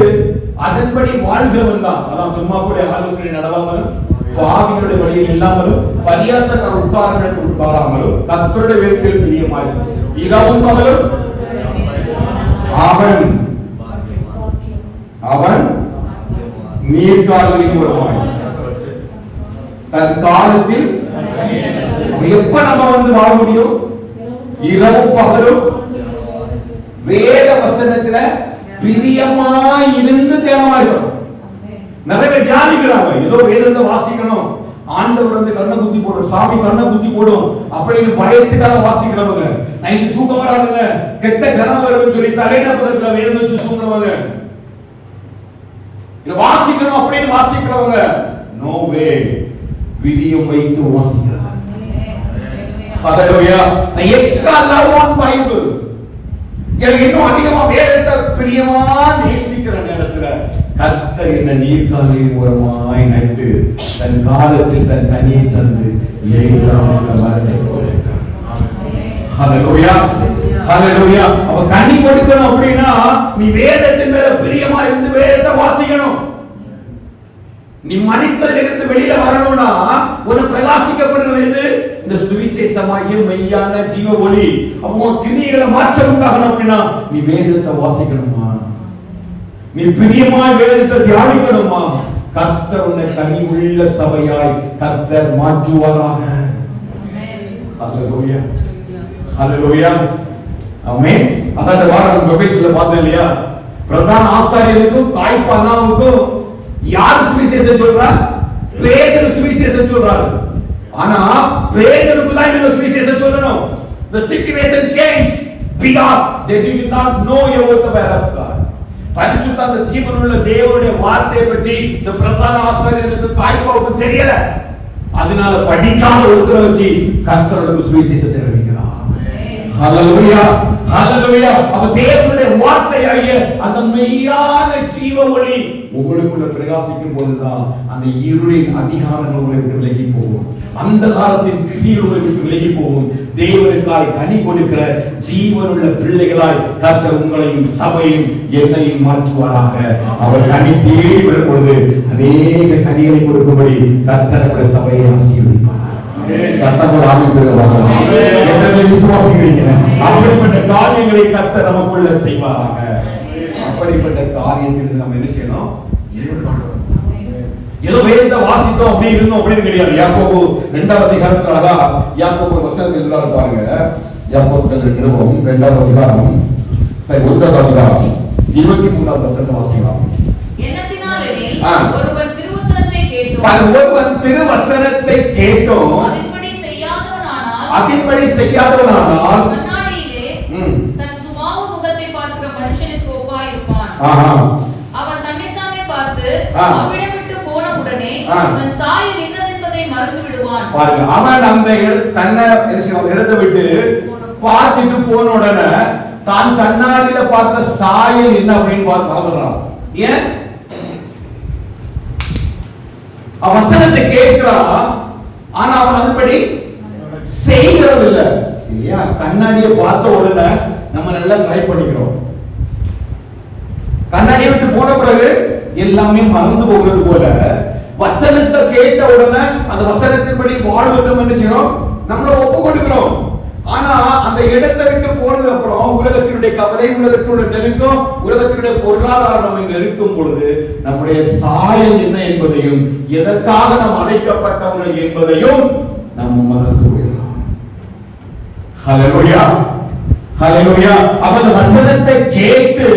அதன்படி வாழ்கிறவன் தான். அதான் துன்மார்க்கருடைய ஆலோசனை நடவாமலும், பாவிகளுடைய வழியில் இல்லாமலும், பரியாசக்கார உட்காரங்களுக்கு உட்காராமலும் கர்த்தருடைய வேதத்தில் பிரியமாய் இரவும் பகலும் அவன் நீர்கால்களின் வருவாய் தன் காலத்தில். எப்ப நம்ம வாழ முடியும்? இரவும் பகலும் வேத வசனத்துல பிரியமாய் இருந்து தேவமா இருக்கணும். நிறைய பேர் தியானிக்கிறாங்க, ஏதோ வேதத்தை வாசிக்கணும், ஆண்டவர் வந்து கண்ணை குத்தி போடும், சாமி கண்ணை குத்தி போடும் அப்படின்னு பயத்துக்காக வாசிக்கிறவங்க, நைட்டு தூக்கம் வராதுங்க, கெட்ட கனவு வருதுன்னு சொல்லி தலைநகரத்துல வேதம் வச்சு தூங்குறவங்க, வாசிக்கணும் அப்படின்னு வாசிக்கிறவங்க, நோ வே, விதியம் வைத்து வாசிக்கிறாங்க. ஹல்லேலூயா. நான் எக்ஸ்ட்ரா லவ் ஆன் பைபிள், எனக்கு இன்னும் அதிகமா வேதத்தை பிரியமா நேசிக்கிற நேரத்துல கர்த்தர் என்ன நீர்காலின் ஓரமாய் நட்டு தன் காலத்தில் தன் கனியை தந்து ஏழாம் மரத்தை போல இருக்கார். ஹல்லேலூயா. ஹல்லேலூயா. அவ கனி கொடுக்கணும் அப்படின்னா நீ வேதத்தின் மேல பிரியமா இருந்து வேதத்தை வாசிக்கணும். நீ மனிதனிலிருந்து வெளியில வரணும்னா ஒரு பிரகாசிக்கப்படுகிறது இந்த சுவிசேஷமாகிய மெய்யான ஜீவ ஒளி. அப்போ கிரியைகளை மாற்ற உண்டாகணும் அப்படின்னா நீ வேதத்தை வாசிக்கணுமா, நீ பிரியமாய் வேதத்தை தியானிக்கணுமா, கர்த்தர் உன்னை கனி உள்ள சபையாய் கர்த்தர் மாற்றுவாராக. ஹல்லேலூயா. ஹல்லேலூயா. ஆமென். அதான் இந்த வாரம் வெபேஸ்ல பார்த்தோம் இல்லையா, பிரதான ஆசாரியனுக்கும் காய்பானாவுக்கும் யார் சுவிசேஷம் சொல்றா? பேதுரு சுவிசேஷம் சொல்றாரு. ஆனா பேதுருக்கு தான் இந்த சுவிசேஷம் சொல்லணும். The situation changed. because they did not know about the word of God. பரிசுத்த ஜீவனுள்ள தேவனுடைய வார்த்தையை பற்றி இந்த பிரதான ஆசாரியருக்கு காய்ப்பாவுக்கு தெரியல. அதனால படிக்காத ஒருத்தரை வச்சு கர்த்தருக்கு சுவிசேஷத்தை அறிவிக்கிறார். ஹalleluya ஹalleluya. அப்ப தேவனுடைய வார்த்தையாகிய அந்த மெய்யான ஜீவ ஒளி உங்களுக்குள்ள பிரகாசிக்கும் பொழுதுதான் அந்த இருளின் அதிகாரங்கள் உங்களை விட்டு விலகி போகும், அந்தகாரத்தின் கிரியைகள் உங்களை விட்டு விலகி போகும். தேவனுக்காய் கனி கொடுக்கிற ஜீவனுள்ள பிள்ளைகளாய் கர்த்தர் உங்களையும் சபையும் என்னையும் மாற்றுவாராக. அவர் கனி தேடி வரும் பொழுது அநேக கனிகளை கொடுக்கும்படி கர்த்தர் நம்முடைய சபையை ஆசீர்வதிப்பார். விசுவாசிக்கிறீங்க? அப்படிப்பட்ட காரியங்களை கர்த்தர் நமக்குள்ள செய்வாராக. அப்படிப்பட்ட காரியத்தில் நம்ம என்ன செய்யணும்? ஏதோ வேதத்தை வாசித்தோம் அப்படி இருந்தோம் அப்படின்னு கிடையாது. யாக்கோபு 2வது அதிகாரத்துல யாக்கோபு வசனத்தில் எழுதுறாரு பாருங்க. யாக்கோபு நிருபம் 2வது அதிகாரம் 1வது அதிகாரம் 23வது வசனத்தை வாசிக்கலாம்.
ஒருவன் திருவசனத்தை
கேட்டோம் அதின்படி செய்யாதவனானால்
தன் சுபாவ முகத்தை பார்க்கிற மனுஷனுக்கு ஒப்பாயிருப்பான். அவன் தன்னைத்தானே பார்த்து அவ்விடம் விட்டு போன உடனே தன் சாயல் என்னதென்பதை மறந்து விடுவான்.
பாருங்க, அவன் அந்த தன்னை இடத்தை விட்டு பார்த்துட்டு போன உடனே தான் கண்ணாடியில பார்த்த சாயல் என்ன அப்படின்னு மறந்துடுறான். ஏன்? வசனத்தை கேட்கிறான், ஆனா அவன் அதுபடி செய்கிறது இல்ல. இல்லையா? கண்ணாடியை பார்த்த உடனே நம்ம நல்லா ட்ரை பண்ணிக்கிறோம். கண்ணாடியை விட்டு போன பிறகு எல்லாமே மறந்து போகிறது போல வசனத்தை கேட்ட உடனே அந்த வசனத்தின்படி வாழ்வோம் என்ன செய்யறோம்? நம்மள ஒப்பு கொடுக்கிறோம். ஆனா அந்த இடத்தை விட்டு போனதுக்கு அப்புறம் உலகத்தினுடைய கவலை, உலகத்தினுடைய நெருக்கம், உலகத்தினுடைய பொருளாதாரம் நம்ம நெருக்கும் பொழுது நம்முடைய சாயல் என்ன என்பதையும் எதற்காக நாம் அழைக்கப்பட்டவர்கள் என்பதையும் நம்ம மறந்து போயிடலாம். ஹல்லேலூயா ஹல்லேலூயா. அப்ப அந்த வசனத்தை கேட்டு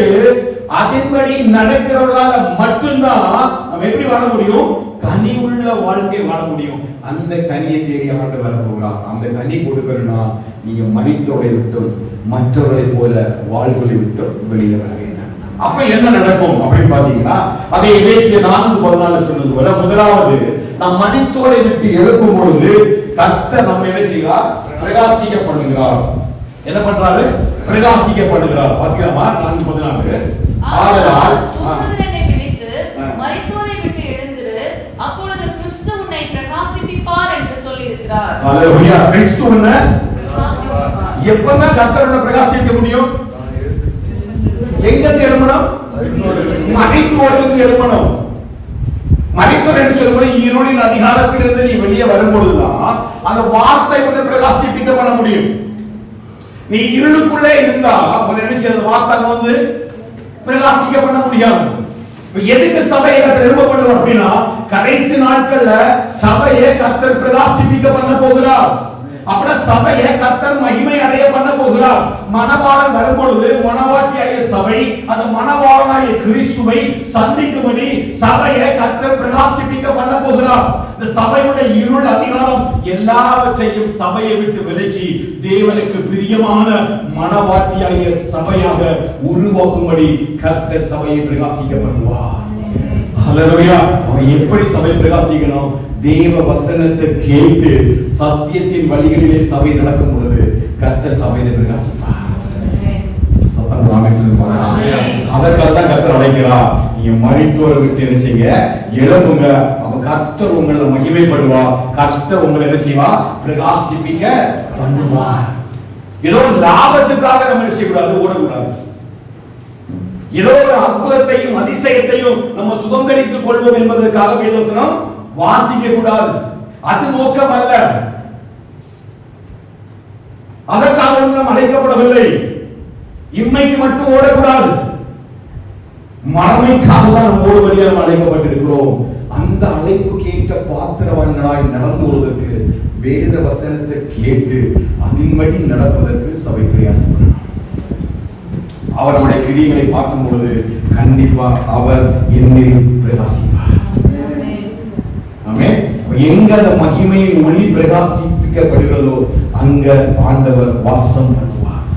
அதன்படி நடக்கிறவர்களால மட்டும்தான் நம்ம எப்படி வாழ முடியும்? கனி உள்ள வாழ்க்கை வாழ முடியும். அந்த கனியை தேடி ஆண்டு வர போகிறார். அந்த கனி கொடுக்கணும்னா நீங்க மரித்தோரை விட்டும் மற்றவர்களை போல வாழ்வுகளை விட்டும் வெளியே வர வேண்டும். அப்ப என்ன நடக்கும் அப்படின்னு பாத்தீங்கன்னா, அதே எபேசியர் 4:14 சொன்னது போல, முதலாவது நாம் மரித்தோரை விட்டு எழுப்பும் பொழுது கர்த்தர் நம்ம என்ன செய்கிறார்? பிரகாசிக்க பண்ணுகிறார். என்ன பண்றாரு? பிரகாசிக்க பண்ணுகிறார். வாசிக்கலாமா? 4:14.
ஆதலால் தூங்குகிறவனை விழித்து மரித்தோரை விட்டு எழுந்திரு, அப்பொழுது கிறிஸ்து உன்னை பிரகாசிப்பிப்பார் என்று சொல்லி இருக்கிறார்.
ஹல்லேலூயா. கிறிஸ்து உன்னை எப்பதான் கர்த்தர் உன்னை பிரகாசிக்க முடியும்? எங்க எழும்பணும்? மரித்தோரிலிருந்து எழும்பணும். மரித்தோர் என்று சொல்லும்போது இருளின் அதிகாரத்திலிருந்து நீ வெளியே வரும்பொழுதுதான் அந்த வார்த்தை உன்னை பிரகாசிப்பிக்க பண்ண முடியும். நீ இருளுக்குள்ளே இருந்தா உன்னை என்ன செய்ய வார்த்தை பிரகாசிக்க பண்ண முடியாது. எதுக்கு சபையை கர்த்தர் எழுப்பப்படுவார் அப்படின்னா, கடைசி நாட்கள்ல சபையை கர்த்தர் பிரகாசிப்பிக்க பண்ண போகிறார். அப்படி சபையை கர்த்தர் மகிமை அடைய பண்ண போகிறார். மணவாளன் வரும்பொழுது மணவாட்டியாகிய சபை அந்த மணவாளனாகிய கிறிஸ்துவை சந்திக்கும்படி சபையை கர்த்தர் பிரகாசிப்பிக்க பண்ண போகிறார். இந்த சபையுடைய இருள் அதிகாரம் எல்லாவற்றையும் சபையை விட்டு விலக்கி தேவனுக்கு பிரியமான மணவாட்டியாகிய சபையாக உருவாக்கும்படி கர்த்தர் சபையை பிரகாசிக்க பண்ணுவார். ஹல்லேலூயா. அவன் எப்படி சபை பிரகாசிக்கணும்? தேவ வசனத்தை கேட்டு சத்தியத்தின் வழிகளிலே சபை நடக்கும் பொழுது கர்த்தர் சபையை பிரகாசிப்பார். சத்தம் ஆமென் சொல்லுங்க. அதற்காக தான் கர்த்தர் அழைக்கிறார். நீங்க மரித்தோரை விட்டு என்ன செய்யுங்க? எழும்புங்க. அப்ப கர்த்தர் உங்களை மகிமைப்படுவார். கர்த்தர் உங்களை என்ன செய்வார்? பிரகாசிப்பிக்க பண்ணுவார். ஏதோ லாபத்துக்காக நம்ம என்ன செய்யக்கூடாது? ஓடக்கூடாது. ஏதோ ஒரு அற்புதத்தையும் அதிசயத்தையும் நம்ம சுதந்திரித்துக் கொள்வோம் என்பதற்காக வேதவசனம் வாசிக்க கூடாது. அது நோக்கம் அல்ல. அதற்காக நாம் அழைக்கப்படவில்லை. இம்மைக்கு மட்டும் ஓடக்கூடாது. மறுமைக்காக தான் நம்ம ஓடுவழியாக நாம் அழைக்கப்பட்டிருக்கிறோம். அந்த அழைப்புக்கு ஏற்ற பாத்திரவான்களாய் நடந்து வருவதற்கு வேத வசனத்தை கேட்டு அதன்படி நடப்பதற்கு சபை பிரயாசப்படணும். அவர் நம்முடைய கிரியைகளை பார்க்கும் பொழுது கண்டிப்பா அவர் என்னில் பிரகாசிப்பார். ஆமென். எங்க அந்த மகிமையின் ஒளி பிரகாசிக்கப்படுகிறதோ அங்க ஆண்டவர் வாசம் பண்ணுவார்.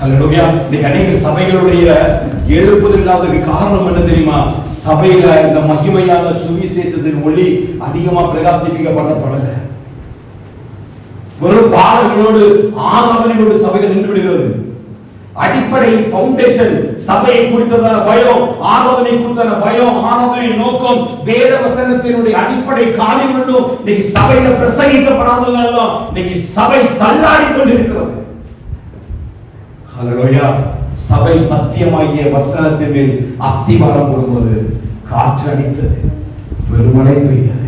ஹல்லேலூயா. இன்னைக்கு அநேக சபைகளுடைய எழுப்புதல் இல்லாததுக்கு காரணம் என்ன தெரியுமா? சபையில இந்த மகிமையான சுவிசேஷத்தின் ஒளி அதிகமா பிரகாசிக்கப்படப்படல. ஒரு பாடல்களோடு ஆராதனையோடு சபைகள் நின்று விடுகிறது. அடிப்படை ஃபவுண்டேஷன் சபையை குறித்ததான பயம், ஆராதனை குறித்ததான பயம், ஆராதனை நோக்கம், வேத வசனத்தினுடைய அடிப்படை காரியங்களும் இன்னைக்கு சபையில பிரசங்கிக்கப்படாததால்தான் இன்னைக்கு சபை தள்ளாடி கொண்டிருக்கிறது. ஹல்லேலூயா. சபை சத்தியமாகிய வசனத்தின் மேல் அஸ்திவாரம் போடும்போது காற்று அடித்தது, பெருமழை பெய்தது.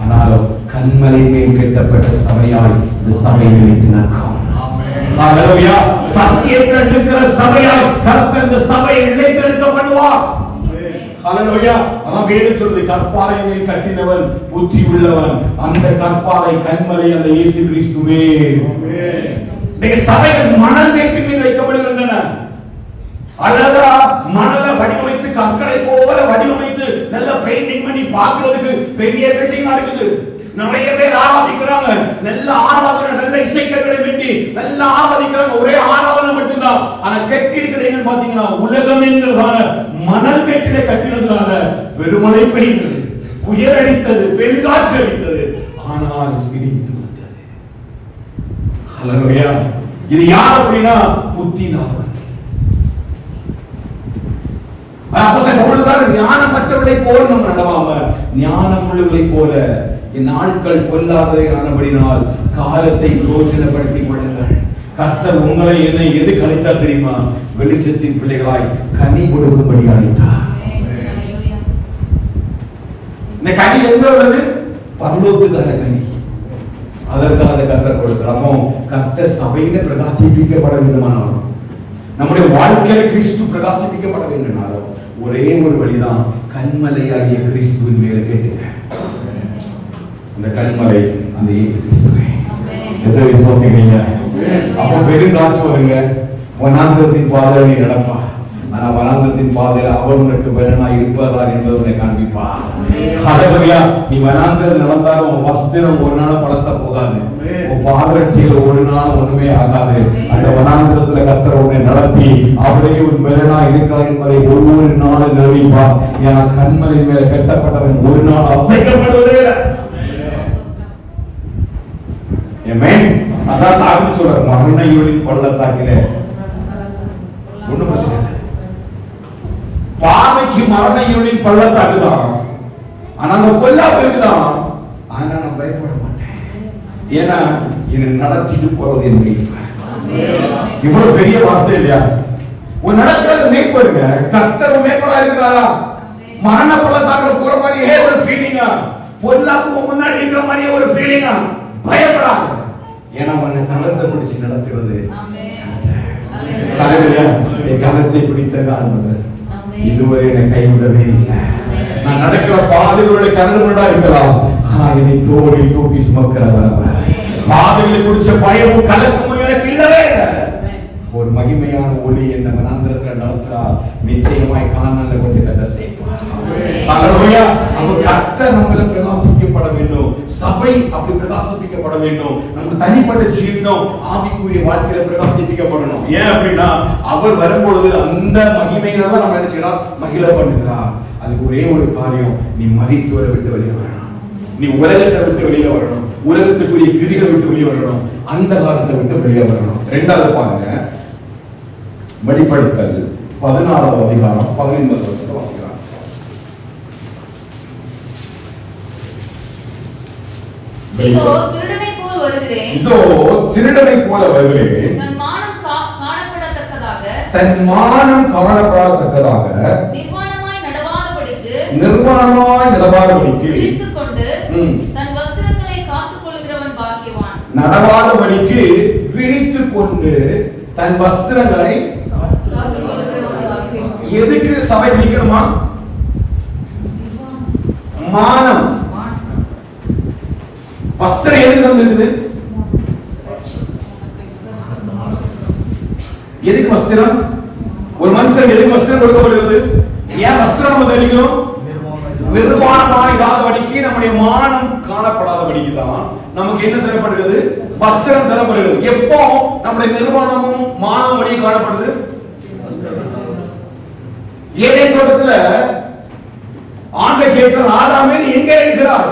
ஆனாலும் கண்மலை மேல் கட்டப்பட்ட சபையாய் இந்த சபை நிலைத்து நிற்கும். ஹல்லேலூயா. சத்தியத்தில் இருக்கிற சபையாய் கர்த்தர் இந்த சபையை நிலைத்திருக்க பண்ணுவார். ஹல்லேலூயா. அதான் வேதம் சொல்றது, கற்பாறை மேல் கட்டினவன் புத்தி உள்ளவன், அந்த கற்பாறை கண்மலை அந்த இயேசு கிறிஸ்துவே. இன்னைக்கு சபைகள் மணல் மேட்டின் மீது வைக்கப்படுகின்றன. அழகா மணலை வடிவமைத்து கற்களை போல வடிவமைத்து நல்ல பெயிண்டிங் பண்ணி பார்க்கிறதுக்கு பெரிய பில்டிங்கா இருக்குது. நிறைய பேர் ஆராதிக்கிறாங்க, நல்ல ஆராதனை, நல்ல இசைக்கருவிகளை வெட்டி நல்ல ஆராதிக்கிறாங்க. ஒரே ஆராதனை மட்டும்தான். ஆனா கட்டி இருக்கிறது என்னன்னு பாத்தீங்கன்னா, உலகம் என்கிறதான மணல் மேட்டிலே கட்டினதுனால பெருமழை பெய்தது, புயல் அடித்தது, பெருங்காற்று அடித்தது, ஆனால் இடித்து வந்தது. ஹல்லேலூயா. இது யார் அப்படின்னா புத்தியில்லாதவன். ஞானமற்றவர்களை போல நம்ம நடவாம ஞானம் உள்ளவர்களை போல நாட்கள் பொல்லாதவை ஆனபடினால் காலத்தை பிரயோஜனப்படுத்திக் கொள்ளுங்கள். கர்த்தர் உங்களை என்னை எது அழைத்தார் தெரியுமா? வெளிச்சத்தின் பிள்ளைகளாய் கனி கொடுக்கும்படி அழைத்தார். இந்த கனி எங்க உள்ளது? பரலோகத்துக்கான கனி. அதற்காக கர்த்தர் கொடுக்கிறார். அப்போ கர்த்தர் சபையில பிரகாசிப்பிக்கப்பட வேண்டுமானாலும், நம்முடைய வாழ்க்கையில கிறிஸ்து பிரகாசிப்பிக்கப்பட வேண்டுமானாலும் ஒரே ஒரு வழிதான், கண்மலையாகிய கிறிஸ்துவின் மேல கேட்டுங்க. அந்த கண்மலை அந்த இயேசு கிறிஸ்துவே. எதை விசுவாசிக்கிறீங்க? அப்ப பெருங்காற்று வருங்க, வனாந்திரத்தின் பாதையில நீ நடப்பா. ஆனா வனாந்திரத்தின் பாதையில அவர் உனக்கு வேணா இருப்பதார் என்பதை உன்னை காண்பிப்பா. ஹல்லேலூயா. நீ வனாந்திரத்தில் நடந்தாலும் உன் வஸ்திரம் ஒரு நாளும் பழசா போகாது, உன் பாதரட்சிகள் ஒரு நாளும் ஒண்ணுமே ஆகாது. அந்த வனாந்திரத்துல கர்த்தர் உன்னை நடத்தி அவரே உன் வேணா இருக்கிறார் என்பதை ஒவ்வொரு நாளும் நிரூபிப்பார். ஏன்னா கண்மலை மேல கட்டப்பட்டவன் ஒரு நாள் அசைக்கப்படுவதே இல்லை. அதான் தாழ்ந்து சொல்ற மரண பள்ளத்தாக்கில ஒண்ணும் பிரச்சனை இல்லை. பார்வைக்கு மரண இருளின் பள்ளத்தாக்கு தான், ஆனா அந்த பொல்லாப்பு இருக்குதான். ஆனா நான் பயப்பட மாட்டேன், ஏன்னா என்னை நடத்திட்டு போறது என் மீட்பு. இவ்வளவு பெரிய வார்த்தை இல்லையா? உன் நடக்கிறது மேய்ப்பருங்க, கர்த்தர் மேய்ப்பரா இருக்கிறாரா? மரண பள்ளத்தாக்குல போற மாதிரியே ஒரு ஃபீலிங்கா, பொல்லாப்பு முன்னாடி இருக்கிற மாதிரியே ஒரு ஃபீலிங்கா. பயப்படாத, ஏன்னா உன்னை கலந்து பிடிச்சு நடத்துறது. கலத்தை பிடித்த ஆண்டவர் இதுவரை என்னை கைவிடவே இல்லை. நான் நடக்கிற பாதைகளுடைய கரடுமுரடா இருக்கலாம், என்னை தோழி தூக்கி சுமக்கிறவர். பாதைகளை குறிச்ச பயமும் கலக்கமும் எனக்கு இல்லவே இல்லை. ஒரு மகிமையான ஒளி என்ன வனாந்திரத்தில் நடத்துறார், நிச்சயமாய் காணல கொண்டு கதை செய்வார். ஹல்லேலூயா. அப்ப கர்த்தர் நம்மள பிரகாசிக்கப்பட வேண்டும், சபை அப்படி பிரகாசிக்கப்பட வேண்டும், நம்ம தனிப்பட்ட ஜீவிதம் ஆவிக்குரிய வாழ்க்கையில பிரகாசிக்கப்படணும். ஏன் அப்படின்னா அவர் வரும்பொழுது அந்த மகிமையில தான் நம்ம நினைச்சுக்கிறோம் மகிழ பண்ணுகிறார். அதுக்கு ஒரே ஒரு காரியம், நீ மரித்தோரை விட்டு வெளியே வரணும், நீ உலகத்தை விட்டு வெளியே வரணும், உலகத்துக்குரிய கிரிகளை விட்டு வெளியே வரணும், அந்த காலத்தை விட்டு வெளியே வரணும். இரண்டாவது பாருங்க, வெளிப்படுத்தல் 16வது அதிகாரம் 15வது வசனத்தை வாசிக்கலாம்.
இதோ திருடனை போல் வருகிறேன்,
இதோ திருடனை போல வருகிறேன்,
தன் மானம் காணப்படத்தக்கதாக நிர்வாணமாய் நடவாதபடிக்கு விழித்துக்கொண்டு தன் வஸ்திரங்களை காத்துக் கொள்கிறவன் பாக்கியவான்.
நடவாதபடிக்கு விழித்துக்கொண்டு தன் வஸ்திரங்களை
காத்துக் கொள்கிறவன் பாக்கியவான்.
எதுக்கு சபை விழிக்கணுமா? மானம். வஸ்திரம் எதுக்கு வந்துருக்குது? எதுக்கு வஸ்திரம்? ஒரு மனுஷன் எதுக்கு வஸ்திரம் கொடுக்கப்படுகிறது? ஏன் வஸ்திரம் நம்ம தரிக்கணும்? நிர்வாணமாய் இல்லாதபடிக்கு, நம்முடைய மானம் காணப்படாதபடிக்கு தான் நமக்கு என்ன தரப்படுகிறது? வஸ்திரம் தரப்படுகிறது. எப்போ நம்முடைய நிர்வாணமும் மானமும் வெளியே காணப்படுது? ஏதேன் தோட்டத்துல ஆண்டவர் கேட்கிற ஆதாமே நீ எங்கே இருக்கிறாய்?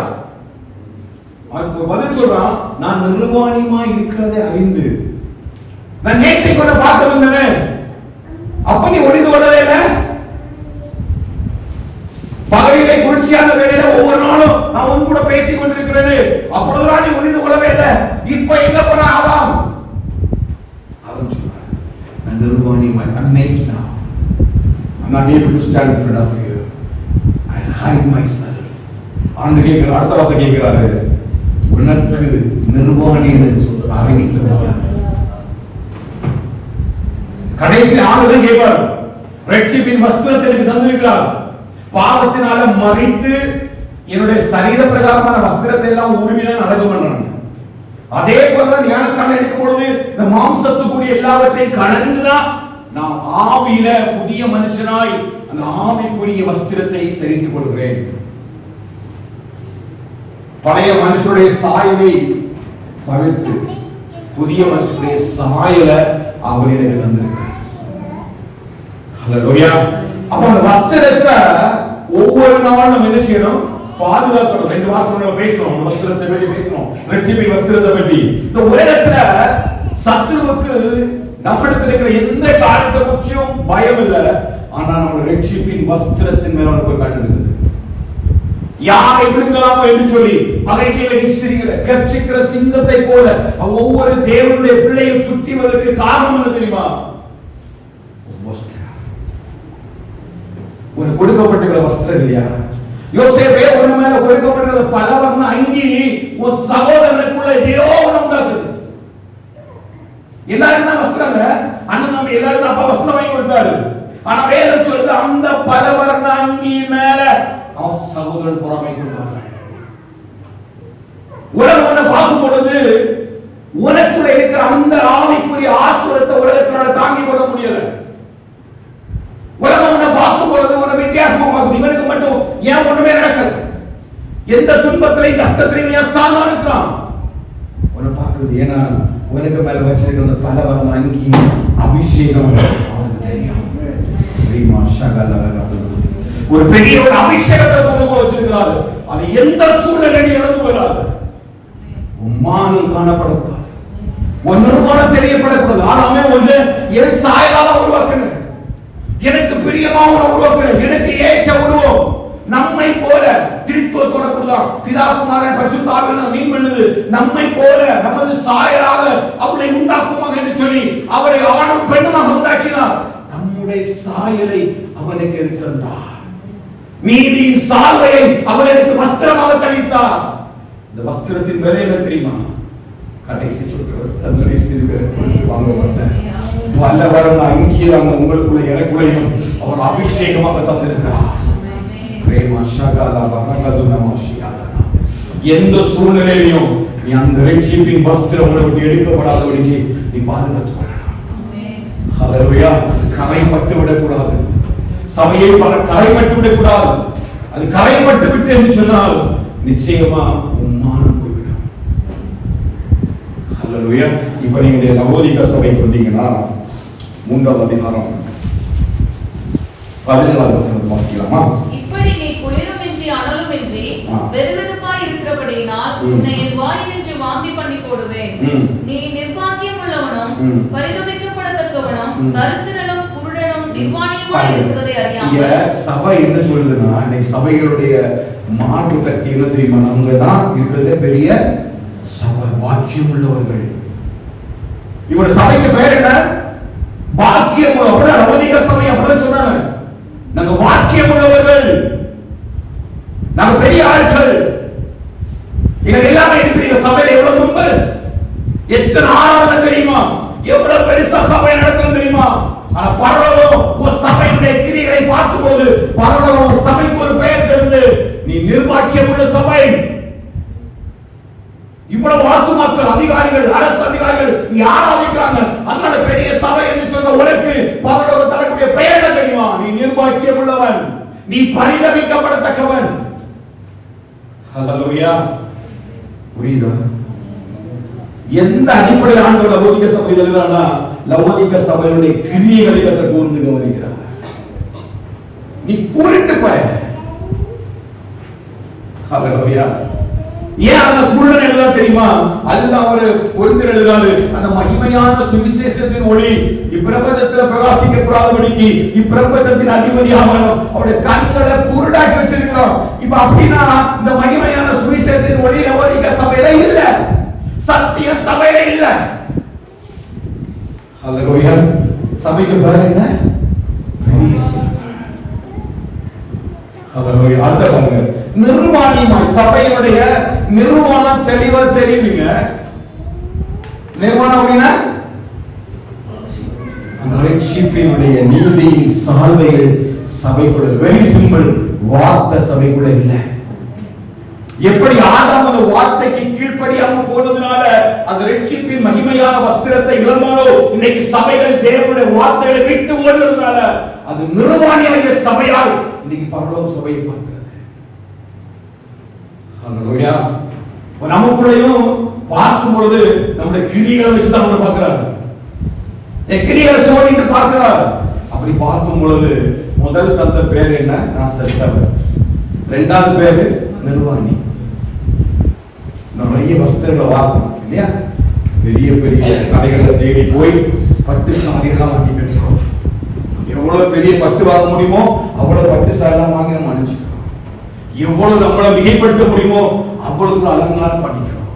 அதுக்கு பதில் சொல்றான், நான் நிர்வாணியமாய் இருக்கிறதை அறிந்து நான் நேற்றை கொண்டு பார்க்க வந்தேன். அப்ப நீ ஒளிந்து கொள்ளவே இல்லை. பகலிலே குளிர்ச்சியான வேளையில ஒவ்வொரு நாளும் நான் உன் கூட பேசிக் கொண்டிருக்கிறேன். அப்பொழுதுதான் நீ ஒளிந்து கொள்ளவே இல்லை. இப்ப எங்க போன ஆதாம்? ஆதாம் சொல்றான், நான் நிர்வாணியமாய் I'm naked now. I'm not able to stand in front of you. I hide myself. ஆண்டவர் கேட்கிறார், அடுத்த வார்த்தை கேட்கிறாரு, உனக்கு நிர்வாணின்னு அறிவித்தவன். கடைசி ஆண்டுதான் கேட்பார், ரட்சிப்பின் வஸ்திரத்தை எனக்கு தந்திருக்கிறார். பாவத்தினால மறித்து என்னுடைய சரீர பிரகாரமான வஸ்திரத்தை எல்லாம் உரிமையில நடக்க பண்ணாங்க. அதே போலதான் ஞானஸ்நானம் எடுக்கும் பொழுது இந்த மாம்சத்துக்குரிய எல்லாவற்றையும் கடந்துதான் நான் ஆவியில புதிய மனுஷனாய் அந்த ஆவிக்குரிய வஸ்திரத்தை தெரிந்து கொள்கிறேன். பழைய மனுஷனுடைய சாயலை தவிர்த்து புதிய மனுஷனுடைய சாயலை அவர் எனக்கு தந்திருக்கிறார். ஹல்லேலூயா. அப்ப அந்த வஸ்திரத்தை ஒவ்வொரு நாளும் நம்ம என்ன செய்யணும்? பாதுகாக்கணும். 2 வாரத்துல நம்ம பேசணும், வஸ்திரத்தை பற்றி பேசணும், ரட்சிப்பின் வஸ்திரத்தை பற்றி. இந்த உலகத்துல சத்துருவுக்கு நம்மிடத்தில் இருக்கிற எந்த காரியத்தை பற்றியும் பயம் இல்லை. ஆனா நம்ம ரட்சிப்பின் வஸ்திரத்தின் மேல ஒரு கண்ணு இருக்குது. யாரை விழுங்கலாமோ என்று சொல்லி கர்ச்சிக்கிற சிங்கத்தை போல ஒவ்வொரு தேவனுடைய பிள்ளையும் சுற்றிவதற்கு காரணம் என்ன தெரியுமா? ஒரு கொடுக்கப்பட்டிருக்கிற வஸ்திரம் இல்லையா? யோசேப்பே ஒண்ணு மேல கொடுக்கப்பட்டிருக்கிற பலவர்ண அங்கி ஒரு சகோதரனுக்குள்ள ஏதோ ஒண்ணு உண்டாக்குது. எல்லாரும் தான் வஸ்திரங்க. அண்ணன் நம்ம எல்லாரும் அப்பா வஸ்திரம் வாங்கி கொடுத்தாரு. ஆனா வேதம் சொல்லுது, அந்த பலவர்ண அங்கி மேல சகோதரன் பொறாமை கொண்டார்கள். உலகம் ஒண்ணு பார்க்கும் பொழுது உனக்குள்ள இருக்கிற அந்த ஆவிக்குரிய ஆசீர்வாதத்தை உலகத்தினால தாங்கிக் கொள்ள முடியல. உலகம் ஒண்ணு பார்க்கும் பொழுது உன்னை வித்தியாசமா பார்க்குது. இவனுக்கு மட்டும் ஏன் ஒண்ணுமே நடக்கல? எந்த துன்பத்திலையும் கஷ்டத்திலையும் ஏன் ஸ்ட்ராங்கா இருக்கிறான்? உன்னை பார்க்குது. ஏன்னா உனக்கு மேல வச்சிருக்கிற பலவர்ண அங்கி அபிஷேகம் அவனுக்கு தெரியும். ஒரு பெரிய ஒரு அபிஷேகத்தை கொண்டு வச்சிருக்கிறாரு. அது எந்த சூழ்நிலையிலும் இழந்து போயிடாது. உம்மானம் காணப்படக்கூடாது, ஒரு நிர்வாணம் தெரியப்படக்கூடாது. ஆனாமே ஒன்று என் சாயலால உருவாக்கணும், எனக்கு பிரியமாக உருவாக்கணும், எனக்கு ஏற்ற உருவம் நம்மை போல திருத்துவத்தோட கூடதான் பிதா குமாரன் பரிசுத்த ஆவியானவர் மீன் பண்ணுது. நம்மை போல நமது சாயலாக அவளை உண்டாக்குமாக என்று சொல்லி அவரை ஆணும் பெண்ணுமாக உண்டாக்கினார். தம்முடைய சாயலை அவனுக்கு தந்தார். நீதியின் சால்வையை அவர் எனக்கு வஸ்திரமாக தரித்தார். இந்த வஸ்திரத்தின் விலை என்ன தெரியுமா? கடைசி சொல்கிறார், தன்னுடைய சிறுவருக்கு வாங்கப்பட்ட பலவர்ண அங்கீகாரம் உங்களுக்குள்ள எனக்குள்ளையும் அவர் அபிஷேகமாக தந்திருக்கிறார். எந்த சூழ்நிலையிலும் நீ அந்த ரட்சிப்பின் வஸ்திரம் உங்களை விட்டு எடுக்கப்படாதபடிக்கு நீ பாதுகாத்துக் கொள்ளலாம். ஹல்லேலூயா. கரைப்பட்டு விடக்கூடாது, சபையை கரைப்பட்டு விடக்கூடாது. அது கரைப்பட்டு விட்டு என்று சொன்னால் நிச்சயமா உம்மானம் போய்விடும். ஹல்லேலூயா. இப்ப நீங்க லவோதிகா சபைக்கு வந்தீங்கன்னா 3வது அதிகாரம் 17வது வசனம் வாசிக்கலாமா?
இப்படி நீ குளிருமின்றி அனலுமின்றி வெறுவெறுப்பாய் இருக்கிறபடியினால் உன்னை என் வாயினின்று வாந்தி பண்ணி போடுவேன். நீ நிர்பாக்கியம் உள்ளவனும் பரிதபிக்கப்படத்தக்கவனும் தரித்திரனும் குருடனும் நிர்வாணியுமாய் இருக்கிறதை அறியாமல்.
சபை என்ன சொல்லுதுன்னா, இன்னைக்கு சபைகளுடைய மார்பு கட்டி தெரியுமா? அங்கதான் இருக்கிறதுல பெரிய சபை, வாக்கியம் உள்ளவர்கள். இவரோட சபைக்கு பேர் என்ன? வாக்கியம் உள்ளவர்கள். லவோதிகா சபை அப்படிதான் சொன்னாங்க, நாங்க வாக்கியம் உள்ளவர்கள், நாங்க பெரிய ஆட்கள். இங்க எல்லாமே இருக்கு. சபையில எவ்வளவு மெம்பர்ஸ், எத்தனை ஆராதனை தெரியுமா? எவ்வளவு பெருசா சபை நடத்துறது தெரியுமா? ஆனா பரலோகம் ஒரு சபையுடைய கிரியைகளை பார்க்கும்போது பரலோகம் ஒரு சபைக்கு ஒரு பெயர் தெரிந்து, நீ நிர்வாக்கியம் உள்ள சபை. இவ்வளவு ஆத்துமாக்கள், அதிகாரிகள், அரசு அதிகாரிகள் நீ ஆராதிக்கிறாங்க, அதனால பெரிய சபை என்று சொன்ன உனக்கு பரலோகம் தரக்கூடிய பெயர் என்ன தெரியுமா? நீ நிர்வாக்கியம் உள்ளவன், நீ பரிதபிக்கப்படத்தக்கவன். ஹல்லேலூயா. புரியுதா? எந்த அடிப்படையில் ஆண்டவர் லவோதிக்க சபையில் எழுதுறான்னா, லவோதிக்க சபையுடைய கிரியைகளை கர்த்தர் கூர்ந்து கவனிக்கிறார். நீ கூறிட்டு போய. ஹalleluya. ஏன் அந்த கூறல் எல்லாம் தெரியுமா? அல்லது அவர் பொருந்தல் எழுதுறாரு, அந்த மகிமையான சுவிசேஷத்தின் ஒளி இப்பிரபஞ்சத்தில் பிரகாசிக்க கூடாதபடிக்கு இப்பிரபஞ்சத்தின் அதிபதியாகணும். அவருடைய கண்களை குருடாக்கி வச்சிருக்கிறோம். இப்ப அப்படின்னா இந்த மகிமையான சுவிசேஷத்தின் ஒளி லவோதிக்க சபையில இல்ல, சத்திய சபையில இல்ல. ஹalleluya. சபைக்கு பேர் என்ன? ஹalleluya. அடுத்த பாருங்க, நிர்வாணிமாய். சபையுடைய நிர்வாணம் தெளிவா தெரியுதுங்க. நிர்வாணம் அப்படின்னா அந்த ரட்சிப்பினுடைய நீதியின் சால்வைகள் சபைக்குள்ள, வெரி சிம்பிள், வார்த்தை சபைக்குள்ள இல்ல. எப்படி ஆதாம் அந்த வார்த்தைக்கு கீழ்ப்படியாம போனதுனால அந்த ரட்சிப்பின் மகிமையான வஸ்திரத்தை இழந்தாரோ, இன்னைக்கு சபைகள் தேவனுடைய வார்த்தைகளை விட்டு ஓடுறதுனால அது நிர்வாணியாகிய சபையால் இன்னைக்கு பரலோக சபையை பார்க்கிறது. ஹalleluya. நமக்குள்ளேயும் பார்க்கும் பொழுது நம்முடைய கிரியைகளை வச்சு தான் நம்ம பார்க்கிறார். கிரியைகளை சோதித்து பார்க்கிறார். அப்படி பார்க்கும் பொழுது முதல் தந்த பேர் என்ன? நான் செத்தவர். இரண்டாவது பேரு நிர்வாணி. நிறைய வஸ்திரங்களை வாங்கணும் இல்லையா? பெரிய பெரிய கடைகளை தேடி போய் பட்டு சாரிகளா வாங்கி கட்டுறோம். எவ்வளவு பெரிய பட்டு வாங்க முடியுமோ அவ்வளவு பட்டு சாரியெல்லாம் வாங்கி நம்ம அணிஞ்சுக்கிறோம். எவ்வளவு நம்மளை மிகைப்படுத்த முடியுமோ அவ்வளவு அலங்காரம் பண்ணிக்கிறோம்.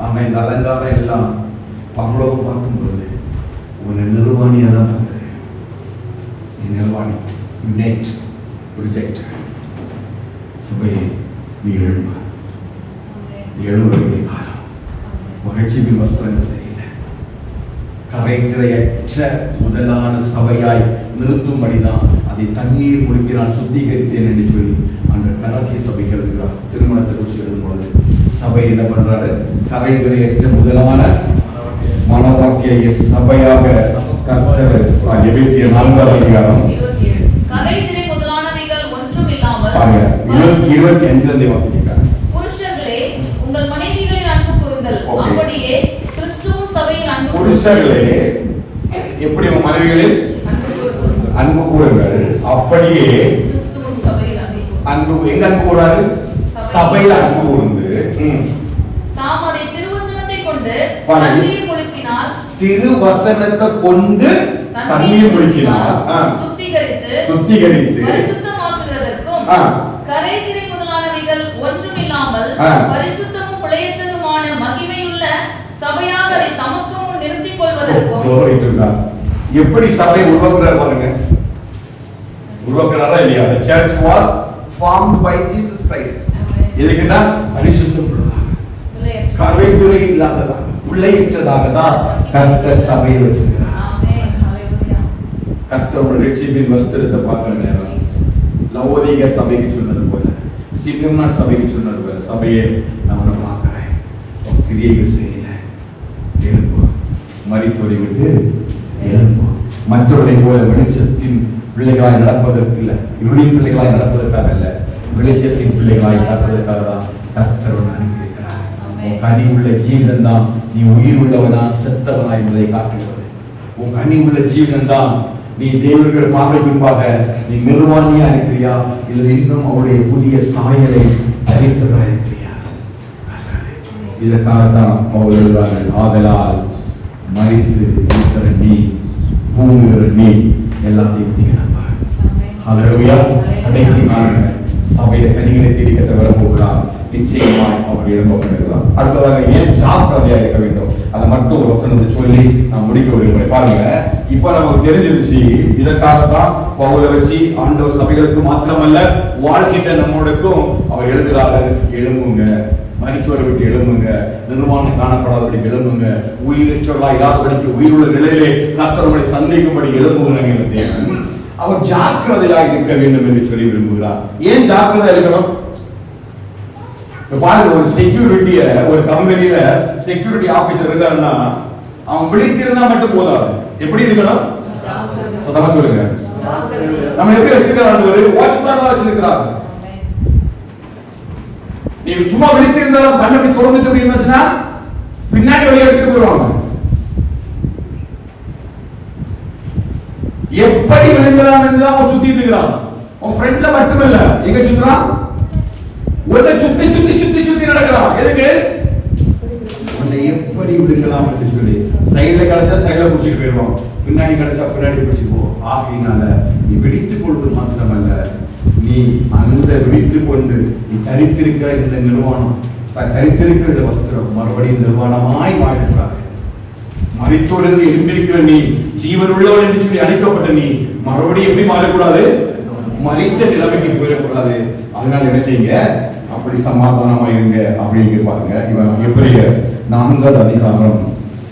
ஆனா இந்த அலங்காரம் எல்லாம் பரலோகம் பார்க்கும் பொழுது உன்னை நிர்வாணியா தான் பார்க்கிறேன். நீ நிர்வாணி, ரிஜெக்ட். சபையை நீ எழும்ப வேண்டிய காலம். ரட்சிப்பின் வஸ்திரங்கள் சரியில்லை. கரைதிரையற்ற முதலான சபையாய் நிறுத்தும்படிதான் அதை தண்ணீர் முழுக்கினால் சுத்திகரித்தேன் என்று சொல்லி அந்த கலாத்திய சபைக்கு எழுதுகிறார். திருமணத்தை குறித்து எழுதும் பொழுது சபை என்ன பண்றாரு? கரைதிரையற்ற முதலான மனவாக்கிய சபையாக கர்த்தர் எபேசியர் 4ஆம் அதிகாரம்
27 முதலானவைகள் ஒன்றும் இல்லாமல்
25 வாசிக்கிறார்.
புருஷர்களே உங்கள் மனைவிகளை அன்பு கூறுங்கள், அப்படியே கிறிஸ்துவும் சபையில் அன்பு கூறுங்கள்.
புருஷர்களே எப்படி உங்க மனைவிகளில் அன்பு கூறுங்கள், அப்படியே
கிறிஸ்துவும் சபையில்
அன்பு. எங்க அன்பு கூறாரு? சபையில் அன்பு கூர்ந்து
தாம் அதை திருவசனத்தை கொண்டு
பாருங்க.
தண்ணீர் முழுக்கினால்,
திருவசனத்தை கொண்டு தண்ணீர் முழுக்கினார், சுத்திகரித்து
பரிசுத்தமாக்குகிறதற்கும் கரைதிரை முதலானவைகள் ஒன்றும் இல்லாமல் பரிசுத்தமும் பிழையற்றதுமான மகிமையுள்ள சபையாக அதை தமக்கு முன் நிறுத்திக் கொள்வதற்கும்.
எப்படி சபை உருவாக்குறார் பாருங்க. உருவாக்குறாரா இல்லையா? The church was formed by Jesus Christ. எதுக்குன்னா பரிசுத்தம் உள்ளதாக, கரைதிரை இல்லாததாக, பிழையற்றதாக தான் கர்த்தர் சபையை வச்சிருக்கிறார்.
ஆமென். ஹalleluya.
கர்த்தரோட ரட்சிப்பின் வஸ்திரத்தை பார்க்கிற நேரம் லவோதிக சபைக்கு சொன்னது போல, சிமிர்னா சபைக்கு சொன்னது போல, சபையை நான் உன்னை பார்க்கிறேன், கிரியைகள் செய்யல, எழும்பு, மரித்தோரை விட்டு எழும்பு. மற்றவர்களை போல வெளிச்சத்தின் பிள்ளைகளாய் நடப்பதற்கு இல்லை, இருளின் பிள்ளைகளாய் நடப்பதற்காக அல்ல, வெளிச்சத்தின் பிள்ளைகளாய் நடப்பதற்காக தான் கர்த்தரோடு அனுப்பியிருக்கிறார். கனி உள்ள ஜீவன் தான் நீ உயிர் உள்ளவனா செத்தவனா என்பதை காட்டுகிறது. உன் கனி உள்ள ஜீவன் தான் நீ தேவனுடைய பார்வை பின்பாக நீ நிர்வாணியா இருக்கிறியா, இல்லை இன்னும் அவருடைய புதிய சாயலை தரித்தவரா இருக்கிறியா? இதற்காகத்தான் பவுல் எழுதுகிறார்கள், ஆதலால் மரித்து இருக்கிற நீ, பூங்குகிற நீ எல்லாத்தையும் விடுகிறார். ஹல்லேலூயா. கடைசி நாளில் சபையில கனிகளை தேடி கர்த்தர் வர போகிறார். நிச்சயமாய் அவர் எழுப்பப்படுகிறார். அடுத்ததாக ஏன் ஜாக்கிரதையா இருக்க வேண்டும், அதை மட்டும் ஒரு வசனத்தை சொல்லி நான் முடிக்க விரும்புகிறேன். பாருங்க, இப்ப நமக்கு தெரிஞ்சிருச்சு, இதற்காகத்தான் பவுலை வச்சு ஆண்டவர் சபைகளுக்கு மாத்திரமல்ல வாழ்கின்ற நம்மளுக்கும் அவர் எழுதுகிறாரு, எழும்புங்க, மரித்தோரை விட்டு எழும்புங்க, நிர்வாணம் காணப்படாதபடி எழும்புங்க, உயிரற்றவர்களா இல்லாதபடிக்கு உயிருள்ள நிலையிலே கர்த்தரை சந்திக்கும்படி எழும்புகிறாங்க தேவன். அவர் ஜாக்கிரதையாக இருக்க வேண்டும் என்று சொல்லி விரும்புகிறார். ஏன் ஜாக்கிரதை இருக்கணும்? பாருங்க, ஒரு செக்யூரிட்டிய ஒரு கம்பெனியில செக்யூரிட்டி ஆபீசர் இருக்காருன்னா அவன் விழித்திருந்தா மட்டும் போதாது. எப்படி இருக்கணும்? சத்தமா சொல்லுங்க. நம்ம எப்படி வச்சிருக்கிறாங்க? வாட்ச்மேன் தான் வச்சிருக்கிறாங்க. நீங்க சும்மா விழிச்சிருந்தா கண்ணை தொடர்ந்துட்டு இருந்துச்சுன்னா
பின்னாடி வழியா எடுத்துட்டு போயிருவாங்க. எப்படி விழுங்கலாம் என்று அவன் சுத்திட்டு இருக்கிறான். உன் ஃப்ரெண்ட்ல மட்டுமல்ல, எங்க சுத்துறான்? உன்னை சுத்தி சுத்தி சுத்தி சுத்தி நடக்கிறான். எதுக்கு? உன்னை எப்படி விழுங்கலாம் என்று சொல்லி சைடுல கிடைச்சா சைடுல பிடிச்சிட்டு போயிடுவான், பின்னாடி கிடைச்சா பின்னாடி பிடிச்சிட்டு போ. ஆகையினால நீ விழித்துக் கொள்வது மாத்திரமல்ல, நீ அந்த விழித்துக் கொண்டு நீ தரித்திருக்கிற இந்த நிர்வாணம், தரித்திருக்கிற இந்த வஸ்திரம் மறுபடியும் நிர்வாணமாய் மாறிடுறாரு. மரித்தோடு எழுந்திருக்கிற நீ, ஜீவன் உள்ளவன் என்று சொல்லி அழைக்கப்பட்ட நீ மறுபடியும் எப்படி மாறக்கூடாது? மரித்த நிலைமைக்கு போயிடக்கூடாது. அதனால என்ன செய்யுங்க? அப்படி சமாதானமா இருங்க அப்படிங்க. பாருங்க, இவன் எபிரேயர் 4வது அதிகாரம்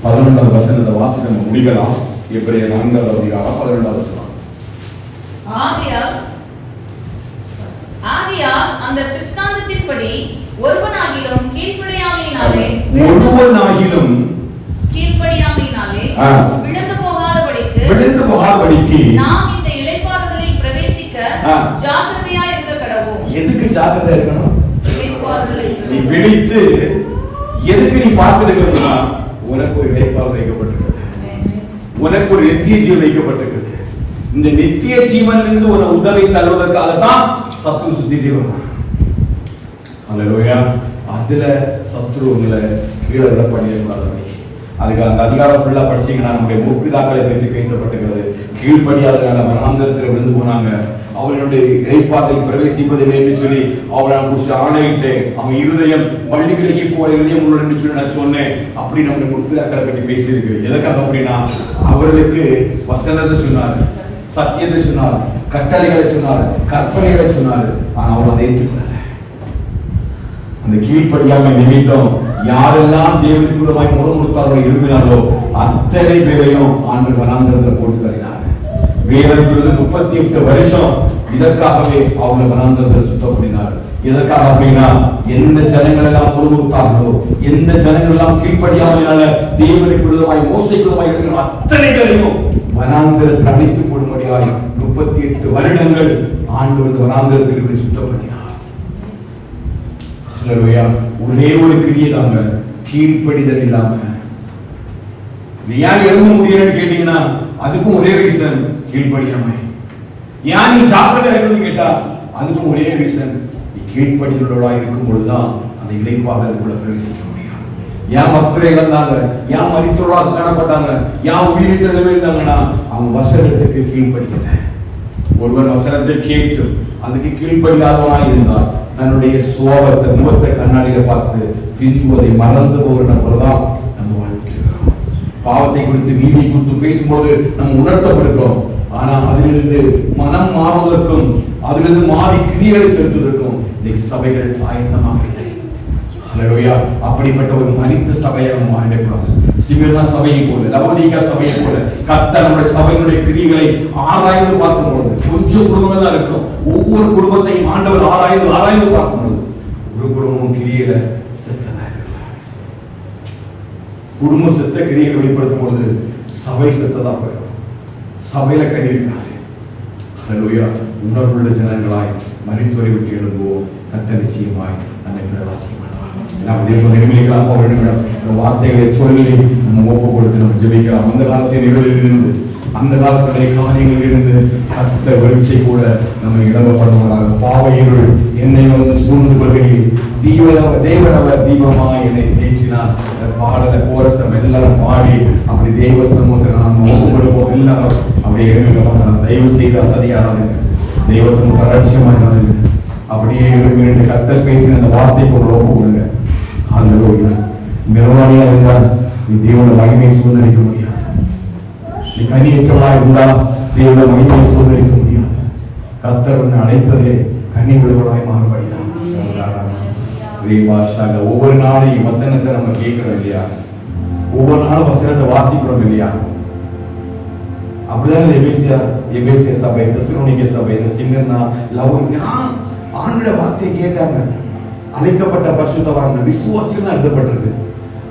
11வது வசனத்தை வாசிக்க முடிக்கலாம். எபிரேயர் 4வது அதிகாரம் 11வது வசனம்.
ஆகையால் அந்த கிறிஸ்தாந்தத்தின்படி ஒருவனாகிலும் கீழ்ப்படியாமையினாலே விழுந்து போகாதபடிக்கு நாம் இந்த இளைப்பாறுதலில் பிரவேசிக்க ஜாக்கிரதையா இருக்க கடவோம்.
எதுக்கு ஜாக்கிரதையா இருக்கணும்?
நீ
விழித்து எதுக்கு நீ பார்த்திருக்கணும்னா, உனக்கு ஒரு இளைப்பாறுதல் வைக்கப்பட்டிருக்கிறது, உனக்கு ஒரு நித்திய ஜீவன் வைக்கப்பட்டிருக்கிறது. இந்த நித்திய ஜீவன் இருந்து உன உதவி தருவதற்காக தான் சத்துரு சுத்திட்டே வருவான். அல்லேலூயா. அதுல சத்துரு உங்களை கீழே விட பண்ணிடக்கூடாது. அதுக்கு அந்த அதிகாரம் ஃபுல்லா படிச்சீங்கன்னா நம்முடைய முற்பிதாக்களை பற்றி பேசப்பட்டிருக்கிறது. கீழ்ப்படியாதனால வனாந்தரத்தில் விழுந்து போனாங்க. அவர்களுடைய இளைப்பாறுதலில் பிரவேசிப்பதில்லை என்று சொல்லி அவரை நான் குறிச்சு ஆணையிட்டேன். அவன் இருதயம் வள்ளி விலகி போற இருதயம் உள்ளன்னு சொல்லி நான் சொன்னேன். அப்படி நம்முடைய முற்பிதாக்களை பற்றி பேசியிருக்கு. எதற்காக அப்படின்னா, அவர்களுக்கு வசனத்தை சொன்னார், சத்தியத்தை சொன்னார், கட்டளைகளை சொன்னார், கற்பனைகளை சொன்னார். ஆனா அவள் அதை ஏற்றுக்கொள்ள. அந்த கீழ்ப்படியாமை நிமித்தம் யாரெல்லாம் தேவனுக்கு விரோதமாய் முறுமுறுத்தார்களோ எழுப்பினார்களோ அத்தனை பேரையும் ஆண்டவர் வனாந்தரத்தில் போட்டு தள்ளினார். வேதம் சொல்லுது 38 வருஷம் இதற்காகவே அவங்க வனாந்தரத்தில் சுத்தம் பண்ணினார். எதற்காக அப்படின்னா, எந்த ஜனங்கள் எல்லாம் முறுமுறுத்தார்களோ, எந்த ஜனங்கள் எல்லாம் கீழ்ப்படியாமையினால தேவனுக்கு விரோதமாய் மோசைக்கு விரோதமாய் எழுப்பினார்களோ அத்தனை பேரையும் வனாந்தரத்தில் அழைத்து போடும்படியாய் 38 வருடங்கள் ஆண்டவர் வனாந்தரத்தில் இப்படி சுத்தம் பண்ணினார். ஒரே ஒரு கிரியை தாங்க, கீழ்ப்படிதல் இல்லாம ஏன் எழுத முடியலன்னு கேட்டீங்கன்னா அதுக்கும் ஒரே ரீசன், கீழ்ப்படியாமை. ஏன் நீ ஜாக்கிரதை இருக்கணும்னு கேட்டா அதுக்கும் ஒரே ரீசன், நீ கீழ்ப்படிதலோட இருக்கும் பொழுதுதான் அந்த இளைப்பாறுதலுக்குள்ள பிரவேசிக்க முடியும். ஏன் வஸ்திரம் இழந்தாங்க, ஏன் மரித்தோராக காணப்பட்டாங்க, ஏன் உயிரிழந்த நிலையில் இருந்தாங்கன்னா அவங்க வசனத்துக்கு கீழ்ப்படியல. ஒருவன் வசனத்தை கேட்டு அதுக்கு கீழ்ப்படியாதவனாய் இருந்தால் தன்னுடைய சுவாபத்தை முகத்தை கண்ணாடியில பார்த்து பின்பு அதை மறந்து போகிற போலதான் நம்ம வாழ்க்கிறோம். பாவத்தை குறித்து நீதியை குறித்து பேசும்போது நம்ம உணர்த்தப்படுகிறோம். ஆனா அதிலிருந்து மனம் மாறுவதற்கும் அதிலிருந்து மாறி கிரியைகளை செலுத்துவதற்கும் இன்னைக்கு சபைகள் ஆயத்தமாக இல்லை. அல்லேலூயா. அப்படிப்பட்ட ஒரு மனித சபையை நம்ம மாறிடக்கூடாது. சிமிர்னா சபையை போல, லவோதிகா சபையை போல கர்த்தர் நம்முடைய சபையினுடைய கிரியைகளை ஆராய்ந்து பார்க்கும்போது, கொஞ்சம் குடும்பம் தான் இருக்கும், ஒவ்வொரு குடும்பத்தையும் ஆண்டவர் ஆராய்ந்து பார்க்கும்போது ஒரு குடும்பமும் கிரியையில செத்ததா இருக்கல. குடும்ப செத்த கிரியைகளை வெளிப்படுத்தும் பொழுது சபை செத்ததா போயிடும். சபையில கனி இருக்காது. அல்லேலூயா. உணர்வுள்ள ஜனங்களாய் மரித்தோரை விட்டு எழும்புவோம். கர்த்தர் நிச்சயமாய் நம்மை பிரவாசிக்க வார்த்தைகளை சொல்லி நம்ம ஒப்பு கொடுத்து நம்ம ஜெபிக்கலாம். அந்த காலத்தின் நிகழ்வில் இருந்து, அந்த காலத்துடைய காரியங்களில் இருந்து கர்த்தர் வெளிச்சை கூட நம்ம இடம்பப்படுவதாக. பாவையிருள் என்னை வந்து சூழ்ந்து கொள்கையில் தேவனவர் தீபமாய் என்னை தேய்ச்சினார். பாடலை கோரசம் எல்லாரும் பாடி அப்படி தெய்வ சமூகத்தில் நாம் ஒப்பு கொடுப்போம். எல்லாரும் அப்படியே எழுதுங்க. தயவு செய்து அசதியானது தெய்வ சமூக லட்சியமாக அப்படியே எழுந்து கர்த்தர் பேசின அந்த வார்த்தைக்கு ஒரு ஒப்பு கொடுங்க. நிர்வாணியா இருந்தால் நீ தேவனோட மகிமையை சுதந்திரிக்க முடியாது. நீ கனியற்றவளா இருந்தால் தேவனோட மகிமையை சுதந்திரிக்க முடியாது. கர்த்தர் உன்னை அழைத்ததே கனி உள்ளவளாய் மாறுபடிதான். ஒவ்வொரு நாளையும் வசனத்தை நம்ம கேட்கிறோம் இல்லையா? ஒவ்வொரு நாளும் வசனத்தை வாசிக்கிறோம் இல்லையா? அப்படிதான் எபேசிய சபை, தெசலோனிக்கே சபை, சிமிர்னா, லவோதிகா ஆண்டோட வார்த்தையை கேட்டாங்க. அழைக்கப்பட்ட பரிசுத்தவான்கள் விசுவாசிகள் தான் எழுதப்பட்டிருக்கு.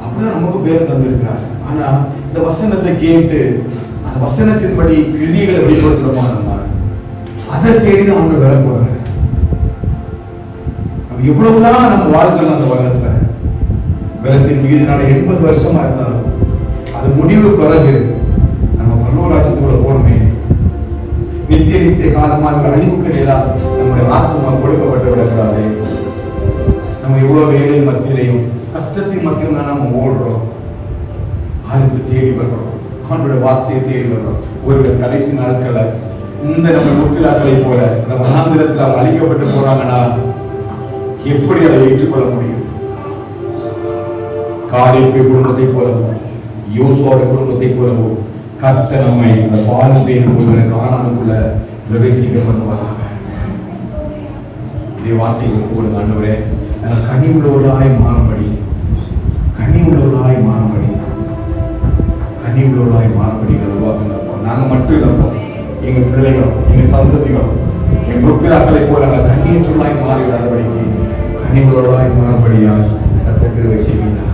அப்படிதான் நமக்கு பேர் தந்திருக்கிறார். ஆனா இந்த வசனத்தை கேட்டு அந்த வசனத்தின்படி கிரியைகளை வெளிப்படுத்துறோமா, அதை தேடிதான் அவங்க வேலை போறாரு. நம்ம எவ்வளவுதான் நம்ம வாழ்க்கை அந்த உலகத்துல
பலத்தின் மிகுதினால 80 வருஷமா இருந்தாலும் அது முடிவு பிறகு நம்ம பரலோக ராஜ்யத்துக்குள்ள போகணுமே. நித்திய காலமாக ஒரு அழிவுக்கு நேராக நம்முடைய ஆத்மா கொடுக்கப்பட்டு விடக்கூடாது. நம்ம இவ்வளவு வேலையின் மத்தியிலையும் கஷ்டத்தின் மத்தியிலும் தான் நம்ம ஓடுறோம். ஆழ்ந்து தேடி வர்றோம், அவனுடைய வார்த்தையை தேடி வர்றோம். ஒரு கடைசி நாட்களை இந்த நம்ம முற்பிதாக்களை போல இந்த மனாந்திரத்தில் அவங்க அழிக்கப்பட்டு போறாங்கன்னா எப்படி அதை ஏற்றுக்கொள்ள முடியும்? காலேப் குடும்பத்தை போலவோ யோசுவா குடும்பத்தை போலவோ கர்த்தர் நம்மை அந்த பாலும் தேடும் கொள்கிற கானானுக்குள்ள பிரவேசிக்க பண்ணுவதாக. இதே வார்த்தையை ஒப்புக்கொடுங்க. ஆண்டவரே, கனி உள்ளவர்களாய் மாறும்படி, கனி உள்ளவர்களாய் மாறும்படி, கனி உள்ளவர்களாய் மாறும்படி உருவாக்குங்க. நாங்க மட்டும் இல்லப்போம், எங்க பிள்ளைகளும் எங்க சந்ததிகளும் எங்க முற்பிதாக்களை போல கண்ணீற்றுள்ளாய் மாறிவிடாதபடிக்கு கனி உள்ளவர்களாய் மாறும்படியால் கர்த்தர் கிருபை செய்வீராக.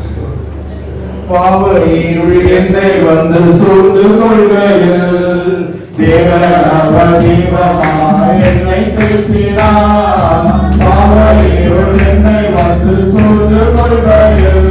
பாவ இருள் என்னை வந்து சூழ்ந்து கொள்கையில் தேவனவர் தீபமாய் என்னை தேற்றினார். பாவ இருள் என்னை வந்து சூழ்ந்து கொள்கையில்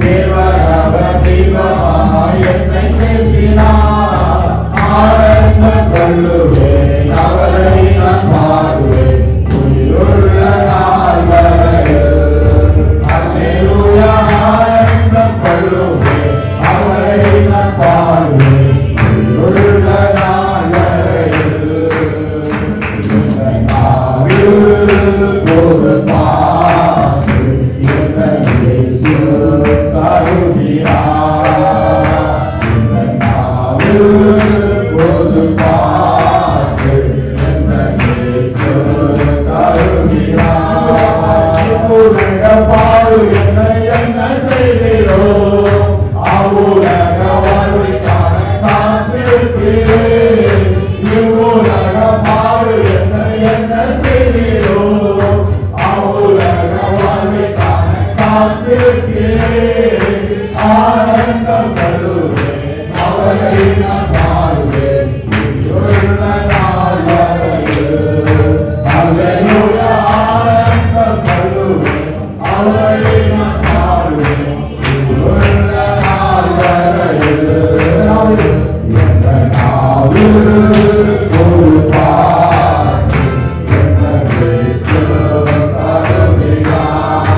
தேவனவர் தீபமாய் என்னை தேற்றினார். ஆனந்த கொள்ளுவேன், அவரை நான் பாடுவேன் உயிருள்ள நாள் வரையில். அல்லேலூயா, ஆனந்தம் கொள்ளுவேன், அவரை நான் பாடுவேன் உயிருள்ள நாள் வரையில். போது பாடு என்னை இயேசு தருகிறார். போது பாடு என்னை இயேசு தருகிறார். பாடு என்னை என்ன செய்கிறோம், அவுலக வாழ்வைக்கான காத்திருக்கிறேன். இவ்வுலக பாடு என்னை என்ன செய்கிறோம், அவுலக வாழ்வைக்கான காத்திருக்கிறேன். ஆனந்தம் கொள்ளுவேன், அவரை நான் பாடுவேன் உயிருள்ள நாள் வரையில். அல்லேலூயா, ஆனந்தம் கொள்ளுவேன், அவரை நான் பாடுவேன் உயிருள்ள நாள் வரையில். எந்த நாவில் ஒரு பாடு எந்த இயேசு தருகிறார்.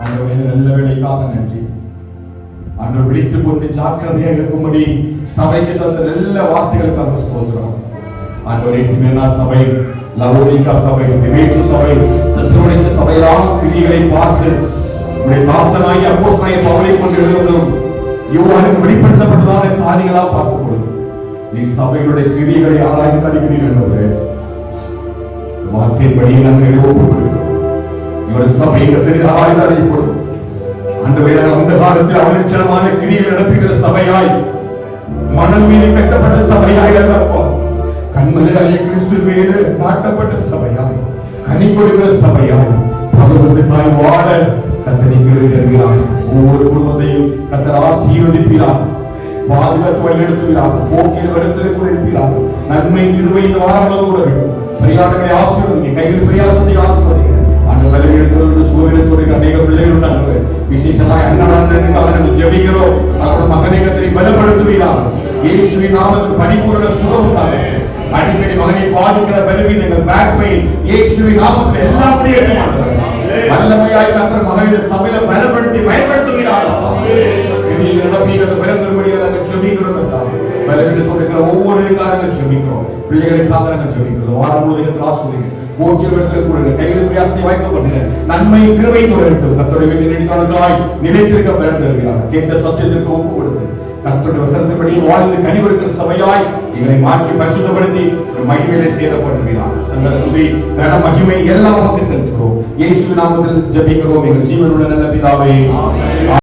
ஆண்டவரே, நல்ல வேளைக்காக நன்றி. ஆண்டவர் விழித்துக் கொண்டு ஜாக்கிரதையாக இருக்கும்படி சபைக்கு தந்த நல்ல வார்த்தைகளுக்காக ஸ்தோத்திரம். ஆண்டவரே, சிமெனா சபை, லவோதிகா சபை, எபேசு சபை, தெசலோனிக்க சபையெல்லாம் கிரியைகளை பார்த்து உடைய தாசனாகிய அப்போஸ்தலனாகிய பவுலை கொண்டு எழுதும் யோவானுக்கு வெளிப்படுத்தப்பட்டதான காரியங்களா பார்க்கும் பொழுது நீ சபைகளுடைய கிரியைகளை ஆராய்ந்து அறிகிறீர்கள் என்பது வார்த்தையின்படியே நாங்கள் ஒப்புக்கொடுக்கிறோம். இவருடைய சபையிடத்தில் ஆராய்ந்து அறியப்படும். ஆண்டவரே, அந்த காலத்தில் அவலட்சணமான கிரியைகள் நடப்புகிற சபையாய், மணல் மீது கட்டப்பட்ட சபையாய் அல்லப்பா, கண்மலையாகிய கிறிஸ்து மீது நாட்டப்பட்ட சபையாய், கனி கொடுக்கிற சபையாய், பகவத்துக்காய் வாழ கர்த்தர் கிருபை தருகிறார். ஒவ்வொரு குடும்பத்தையும் கர்த்தர் ஆசீர்வதிப்பீரார், பாதுகாத்து வழிநடத்துவீரார், போக்கில் வருத்தலை கூட இருப்பீரார். நன்மை கிருபை இந்த வாரம் கூட வேண்டும். பிரயாணங்களை ஆசீர்வதிங்க, கையில் பிரயாசத்தை ஆசீர்வதிங்க. அந்த பலவீனத்தோடு சூழ்நிலைத்தோடு அநேக பிள்ளைகள் உண்டாங்க. விசேஷமாய் அண்ணன் அவர்கள் ஜெபிக்கிறோம். அவரோட மகனை கர்த்தரை பலப்படுத்துவீரார். இயேசுவின் நாமத்தில் பரிபூரண சுகம் உண்டாகும். அடிக்கடி மகனை பாதிக்கிற பலவீனங்கள், பேக் பெயின், இயேசுவின் நாமத்தில் எல்லாம் ஏற்றுமாட்டார்கள். வல்லமையாய் கர்த்தர் மகனை சபையில பலப்படுத்தி பயன்படுத்துகிறார். ஒவ்வொரு ஜெபிக்கிறோம். பிள்ளைகளுக்காக நாங்கள் ஜெபிக்கிறோம். வாரம் முழுவதும் ஆசீர்வதிங்க. கையில் பிரயாசத்தை வாய்க்கப்படுங்க. நன்மை கிருபை தொடரட்டும். கர்த்தருடைய வீட்டில் நீடித்தார்களாய் நிலைத்திருக்க பலன் தருகிறார். கேட்ட சத்தியத்திற்கு ஒப்பு கொடுத்து கர்த்தருடைய வசனத்தின்படி வாழ்ந்து கனி கொடுக்கிற சபையாய் இவரை மாற்றி பரிசுத்தப்படுத்தி மகிமையிலே சேரப்படுகிறார். சங்கர துதி கன மகிமை எல்லாம் நமக்கு செலுத்துகிறோம். இயேசு நாமத்தில் ஜெபிக்கிறோம் எங்கள் ஜீவனுள்ள நல்ல பிதாவே.